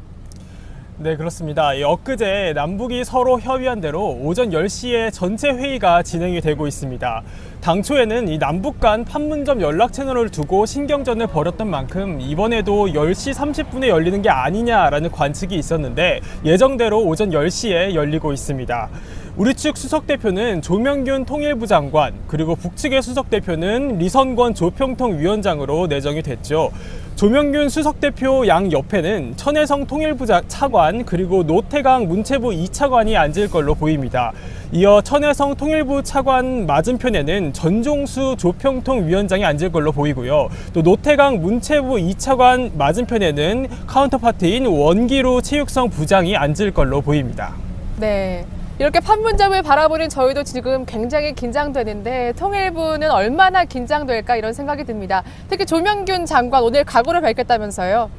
네, 그렇습니다. 엊그제 남북이 서로 협의한 대로 오전 10시에 전체 회의가 진행이 되고 있습니다. 당초에는 이 남북 간 판문점 연락 채널을 두고 신경전을 벌였던 만큼 이번에도 10시 30분에 열리는 게 아니냐라는 관측이 있었는데 예정대로 오전 10시에 열리고 있습니다. 우리 측 수석대표는 조명균 통일부 장관, 그리고 북측의 수석대표는 리선권 조평통위원장으로 내정이 됐죠. 조명균 수석대표 양 옆에는 천혜성 통일부 차관, 그리고 노태강 문체부 2차관이 앉을 걸로 보입니다. 이어 천혜성 통일부 차관 맞은편에는 전종수 조평통위원장이 앉을 걸로 보이고요. 또 노태강 문체부 2차관 맞은편에는 카운터파트인 원기루 체육성 부장이 앉을 걸로 보입니다. 네. 이렇게 판문점을 바라보는 저희도 지금 굉장히 긴장되는데 통일부는 얼마나 긴장될까 이런 생각이 듭니다. 특히 조명균 장관 오늘 각오를 밝혔다면서요.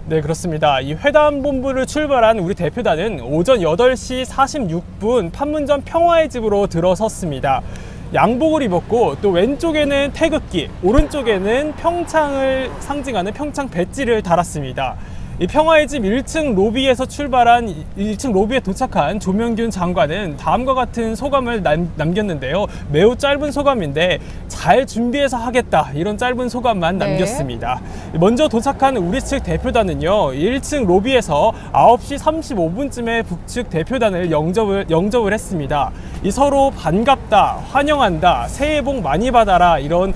네, 그렇습니다. 이 회담 본부를 출발한 우리 대표단은 오전 8시 46분 판문점 평화의 집으로 들어섰습니다. 양복을 입었고 또 왼쪽에는 태극기, 오른쪽에는 평창을 상징하는 평창 배지를 달았습니다. 이 평화의 집 1층 로비에서 출발한 1층 로비에 도착한 조명균 장관은 다음과 같은 소감을 남겼는데요. 매우 짧은 소감인데 잘 준비해서 하겠다, 이런 짧은 소감만 남겼습니다. 먼저 도착한 우리 측 대표단은요, 1층 로비에서 9시 35분쯤에 북측 대표단을 영접을 했습니다. 이 서로 반갑다, 환영한다, 새해 복 많이 받아라, 이런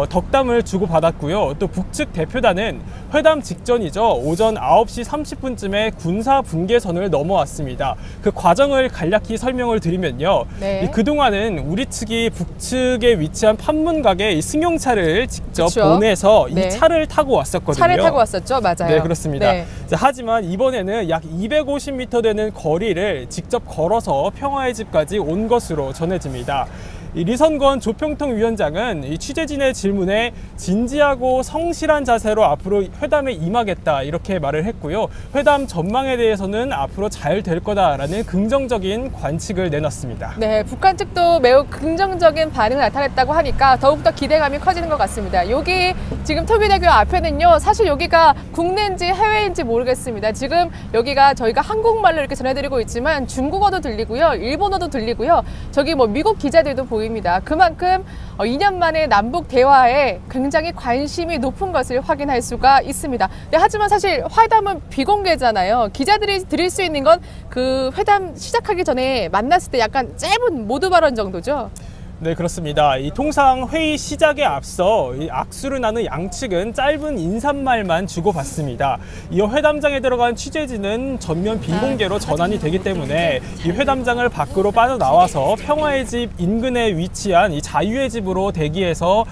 덕담을 주고받았고요. 또 북측 대표단은 회담 직전이죠. 오전 9시 30분쯤에 군사 분계선을 넘어왔습니다. 그 과정을 간략히 설명을 드리면요. 네. 그동안은 우리 측이 북측에 위치한 판문각에 이 승용차를 직접 그쵸? 보내서 네. 이 차를 타고 왔었거든요. 차를 타고 왔었죠, 맞아요. 네, 그렇습니다. 네. 자, 하지만 이번에는 약 250m 되는 거리를 직접 걸어서 평화의 집까지 온 것으로 전해집니다. 이 리선권 조평통위원장은 이 취재진의 질문에 진지하고 성실한 자세로 앞으로 회담에 임하겠다, 이렇게 말을 했고요. 회담 전망에 대해서는 앞으로 잘 될 거다라는 긍정적인 관측을 내놨습니다. 네, 북한 측도 매우 긍정적인 반응을 나타냈다고 하니까 더욱더 기대감이 커지는 것 같습니다. 여기 지금 통일대교 앞에는요, 사실 여기가 국내인지 해외인지 모르겠습니다. 지금 여기가 저희가 한국말로 이렇게 전해드리고 있지만 중국어도 들리고요, 일본어도 들리고요, 저기 뭐 미국 기자들도 보입니다. 그만큼 2년 만에 남북 대화에 굉장히 관심이 높은 것을 확인할 수가 있습니다. 네, 하지만 사실 회담은 비공개잖아요. 기자들이 드릴 수 있는 건 그 회담 시작하기 전에 만났을 때 약간 짧은 모두 발언 정도죠. 네, 그렇습니다. 이 통상 회의 시작에 앞서 이 악수를 나눈 양측은 짧은 인사말만 주고받습니다. 이어 회담장에 들어간 취재진은 전면 비공개로 전환이 되기 때문에 이 회담장을 밖으로 빠져나와서 평화의 집 인근에 위치한 이 자유의 집으로 대기해서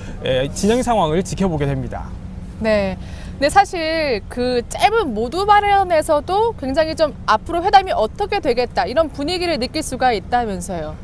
진행 상황을 지켜보게 됩니다. 네. 근데 사실 그 짧은 모두 발언에서도 굉장히 좀 앞으로 회담이 어떻게 되겠다 이런 분위기를 느낄 수가 있다면서요.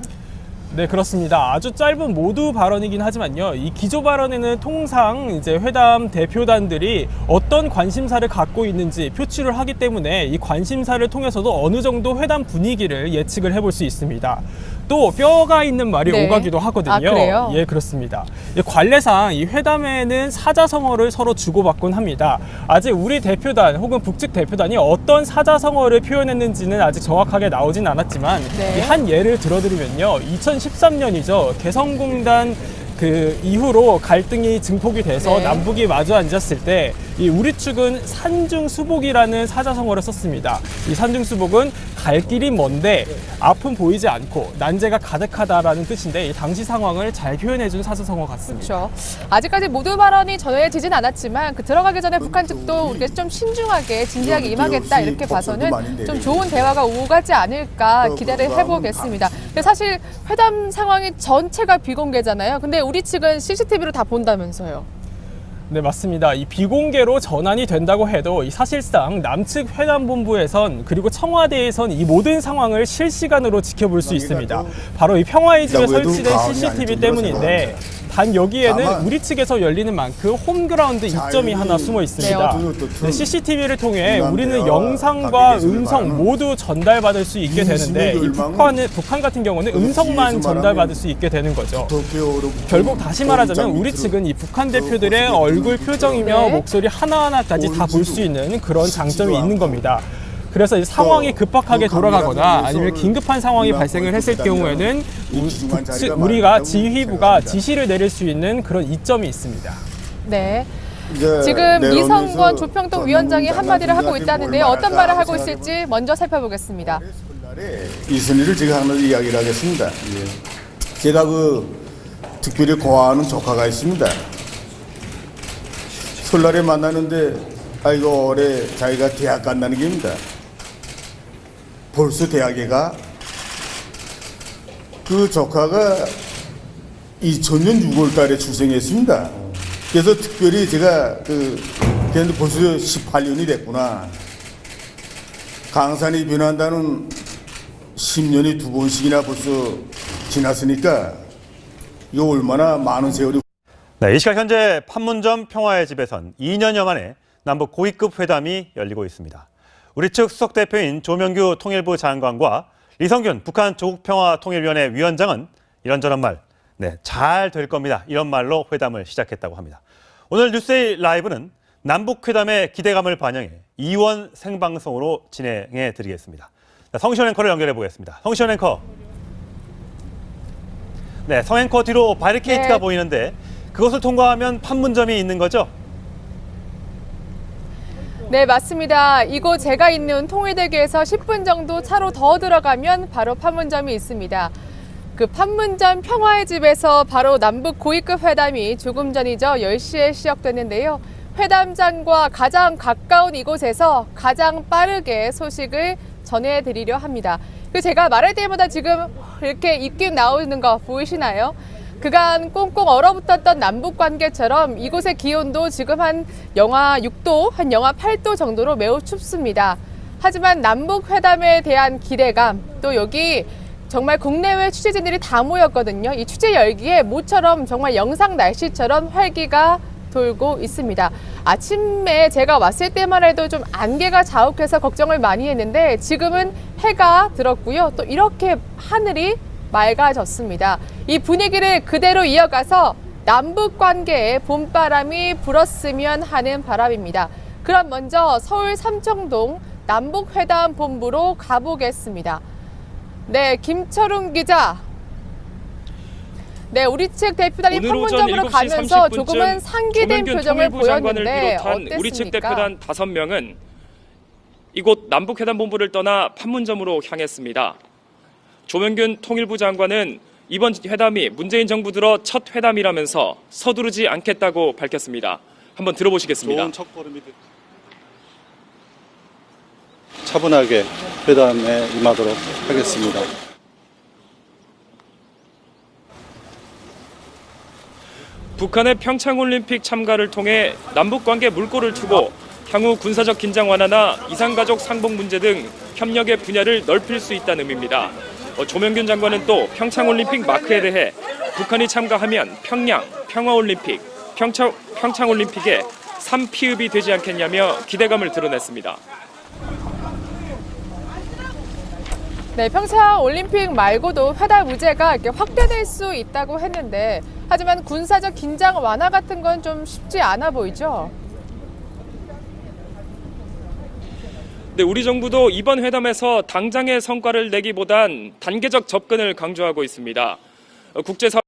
네, 그렇습니다. 아주 짧은 모두 발언이긴 하지만요. 이 기조 발언에는 통상 이제 회담 대표단들이 어떤 관심사를 갖고 있는지 표출을 하기 때문에 이 관심사를 통해서도 어느 정도 회담 분위기를 예측을 해볼 수 있습니다. 또 뼈가 있는 말이 네. 오가기도 하거든요. 아, 그래요? 예, 그렇습니다. 관례상 이 회담에는 사자성어를 서로 주고받곤 합니다. 아직 우리 대표단 혹은 북측 대표단이 어떤 사자성어를 표현했는지는 아직 정확하게 나오진 않았지만 네. 한 예를 들어드리면요. 2013년이죠. 개성공단 그 이후로 갈등이 증폭이 돼서 네. 남북이 마주 앉았을 때 이 우리 측은 산중수복이라는 사자성어를 썼습니다. 이 산중수복은 갈 길이 먼데 앞은 보이지 않고 난제가 가득하다라는 뜻인데 이 당시 상황을 잘 표현해준 사자성어 같습니다. 그렇죠. 아직까지 모두 발언이 전해지진 않았지만 그 들어가기 전에 북한 측도 우리가 좀 신중하게 진지하게 임하겠다 이렇게 봐서는 좀 좋은 대화가 오가지 않을까 기대를 해보겠습니다. 근데 사실 회담 상황이 전체가 비공개잖아요. 근데 우리 측은 CCTV로 다 본다면서요. 네, 맞습니다. 이 비공개로 전환이 된다고 해도 이 사실상 남측 회담본부에선 그리고 청와대에선 이 모든 상황을 실시간으로 지켜볼 수 있습니다. 바로 이 평화의 집에 설치된 CCTV 때문인데 단 여기에는 우리 측에서 열리는 만큼 홈그라운드 이점이 하나 숨어 있습니다. 네, CCTV를 통해 우리는 영상과 음성 모두 전달받을 수 있게 되는데 이 북한 같은 경우는 음성만 전달받을 수 있게 되는 거죠. 결국 다시 말하자면 우리 측은 이 북한 대표들의 얼굴 표정이며 네. 목소리 하나하나까지 다 볼 수 있는 그런 장점이 있는 겁니다. 그래서 이 상황이 급박하게 돌아가거나 아니면 긴급한 상황이 발생을 했을 경우에는 우리가 지휘부가 지시를 내릴 수 있는 그런 이점이 있습니다. 네. 지금 이성건 조평동 위원장이 한마디를 하고 있다는데요. 어떤 말을 하고 있을지 먼저 살펴보겠습니다. 이순희를 제가 하나 이야기를 하겠습니다. 제가 그 특별히 고아하는 조카가 있습니다. 설날에 만나는데 아이고 올해 자기가 대학 간다는 게입니다. 벌써 대학에 가? 그 조카가 2000년 6월 달에 출생했습니다. 그래서 특별히 제가 걔한테 벌써 18년이 됐구나. 강산이 변한다는 10년이 2번씩이나 벌써 지났으니까 이거 얼마나 많은 세월이. 네, 이 시각 현재 판문점 평화의 집에선 2년여 만에 남북 고위급 회담이 열리고 있습니다. 우리 측 수석 대표인 조명규 통일부 장관과 리성균 북한 조국평화통일위원회 위원장은 이런저런 말, 잘 될 겁니다. 이런 말로 회담을 시작했다고 합니다. 오늘 뉴스데이 라이브는 남북 회담의 기대감을 반영해 2원 생방송으로 진행해 드리겠습니다. 성시원 앵커를 연결해 보겠습니다. 성시원 앵커. 네, 성 앵커 뒤로 바리케이트가 네. 보이는데 그것을 통과하면 판문점이 있는 거죠? 네, 맞습니다. 이곳 제가 있는 통일대교에서 10분 정도 차로 더 들어가면 바로 판문점이 있습니다. 그 판문점 평화의 집에서 바로 남북 고위급 회담이 조금 전이죠. 10시에 시작됐는데요. 회담장과 가장 가까운 이곳에서 가장 빠르게 소식을 전해드리려 합니다. 그 제가 말할 때마다 지금 이렇게 입김 나오는 거 보이시나요? 그간 꽁꽁 얼어붙었던 남북 관계처럼 이곳의 기온도 지금 한 영하 6도, 한 영하 8도 정도로 매우 춥습니다. 하지만 남북 회담에 대한 기대감, 또 여기 정말 국내외 취재진들이 다 모였거든요. 이 취재 열기에 모처럼 정말 영상 날씨처럼 활기가 돌고 있습니다. 아침에 제가 왔을 때만 해도 좀 안개가 자욱해서 걱정을 많이 했는데 지금은 해가 들었고요. 또 이렇게 하늘이 맑아졌습니다. 이 분위기를 그대로 이어가서 남북 관계에 봄바람이 불었으면 하는 바람입니다. 그럼 먼저 서울 삼청동 남북회담 본부로 가보겠습니다. 네, 김철웅 기자. 네, 우리 측 대표단이 오늘 오전 판문점으로 7시 가면서 30분쯤 조금은 상기된 조명균 표정을 통일부 장관을 보였는데 비롯한 어땠습니까? 우리 측 대표단 5명은 이곳 남북회담 본부를 떠나 판문점으로 향했습니다. 조명균 통일부 장관은 이번 회담이 문재인 정부 들어 첫 회담이라면서 서두르지 않겠다고 밝혔습니다. 한번 들어보시겠습니다. 좋은 첫걸음이 차분하게 회담에 임하도록 하겠습니다. 북한의 평창올림픽 참가를 통해 남북관계 물꼬를 트고 향후 군사적 긴장 완화나 이산가족 상봉 문제 등 협력의 분야를 넓힐 수 있다는 의미입니다. 조명균 장관은 또 평창올림픽 마크에 대해 북한이 참가하면 평양, 평화올림픽, 평창올림픽에 3피읍이 되지 않겠냐며 기대감을 드러냈습니다. 네, 평창 올림픽 말고도 회담 의제가 이렇게 확대될 수 있다고 했는데, 하지만 군사적 긴장 완화 같은 건 좀 쉽지 않아 보이죠? 네, 우리 정부도 이번 회담에서 당장의 성과를 내기보단 단계적 접근을 강조하고 있습니다. 국제사회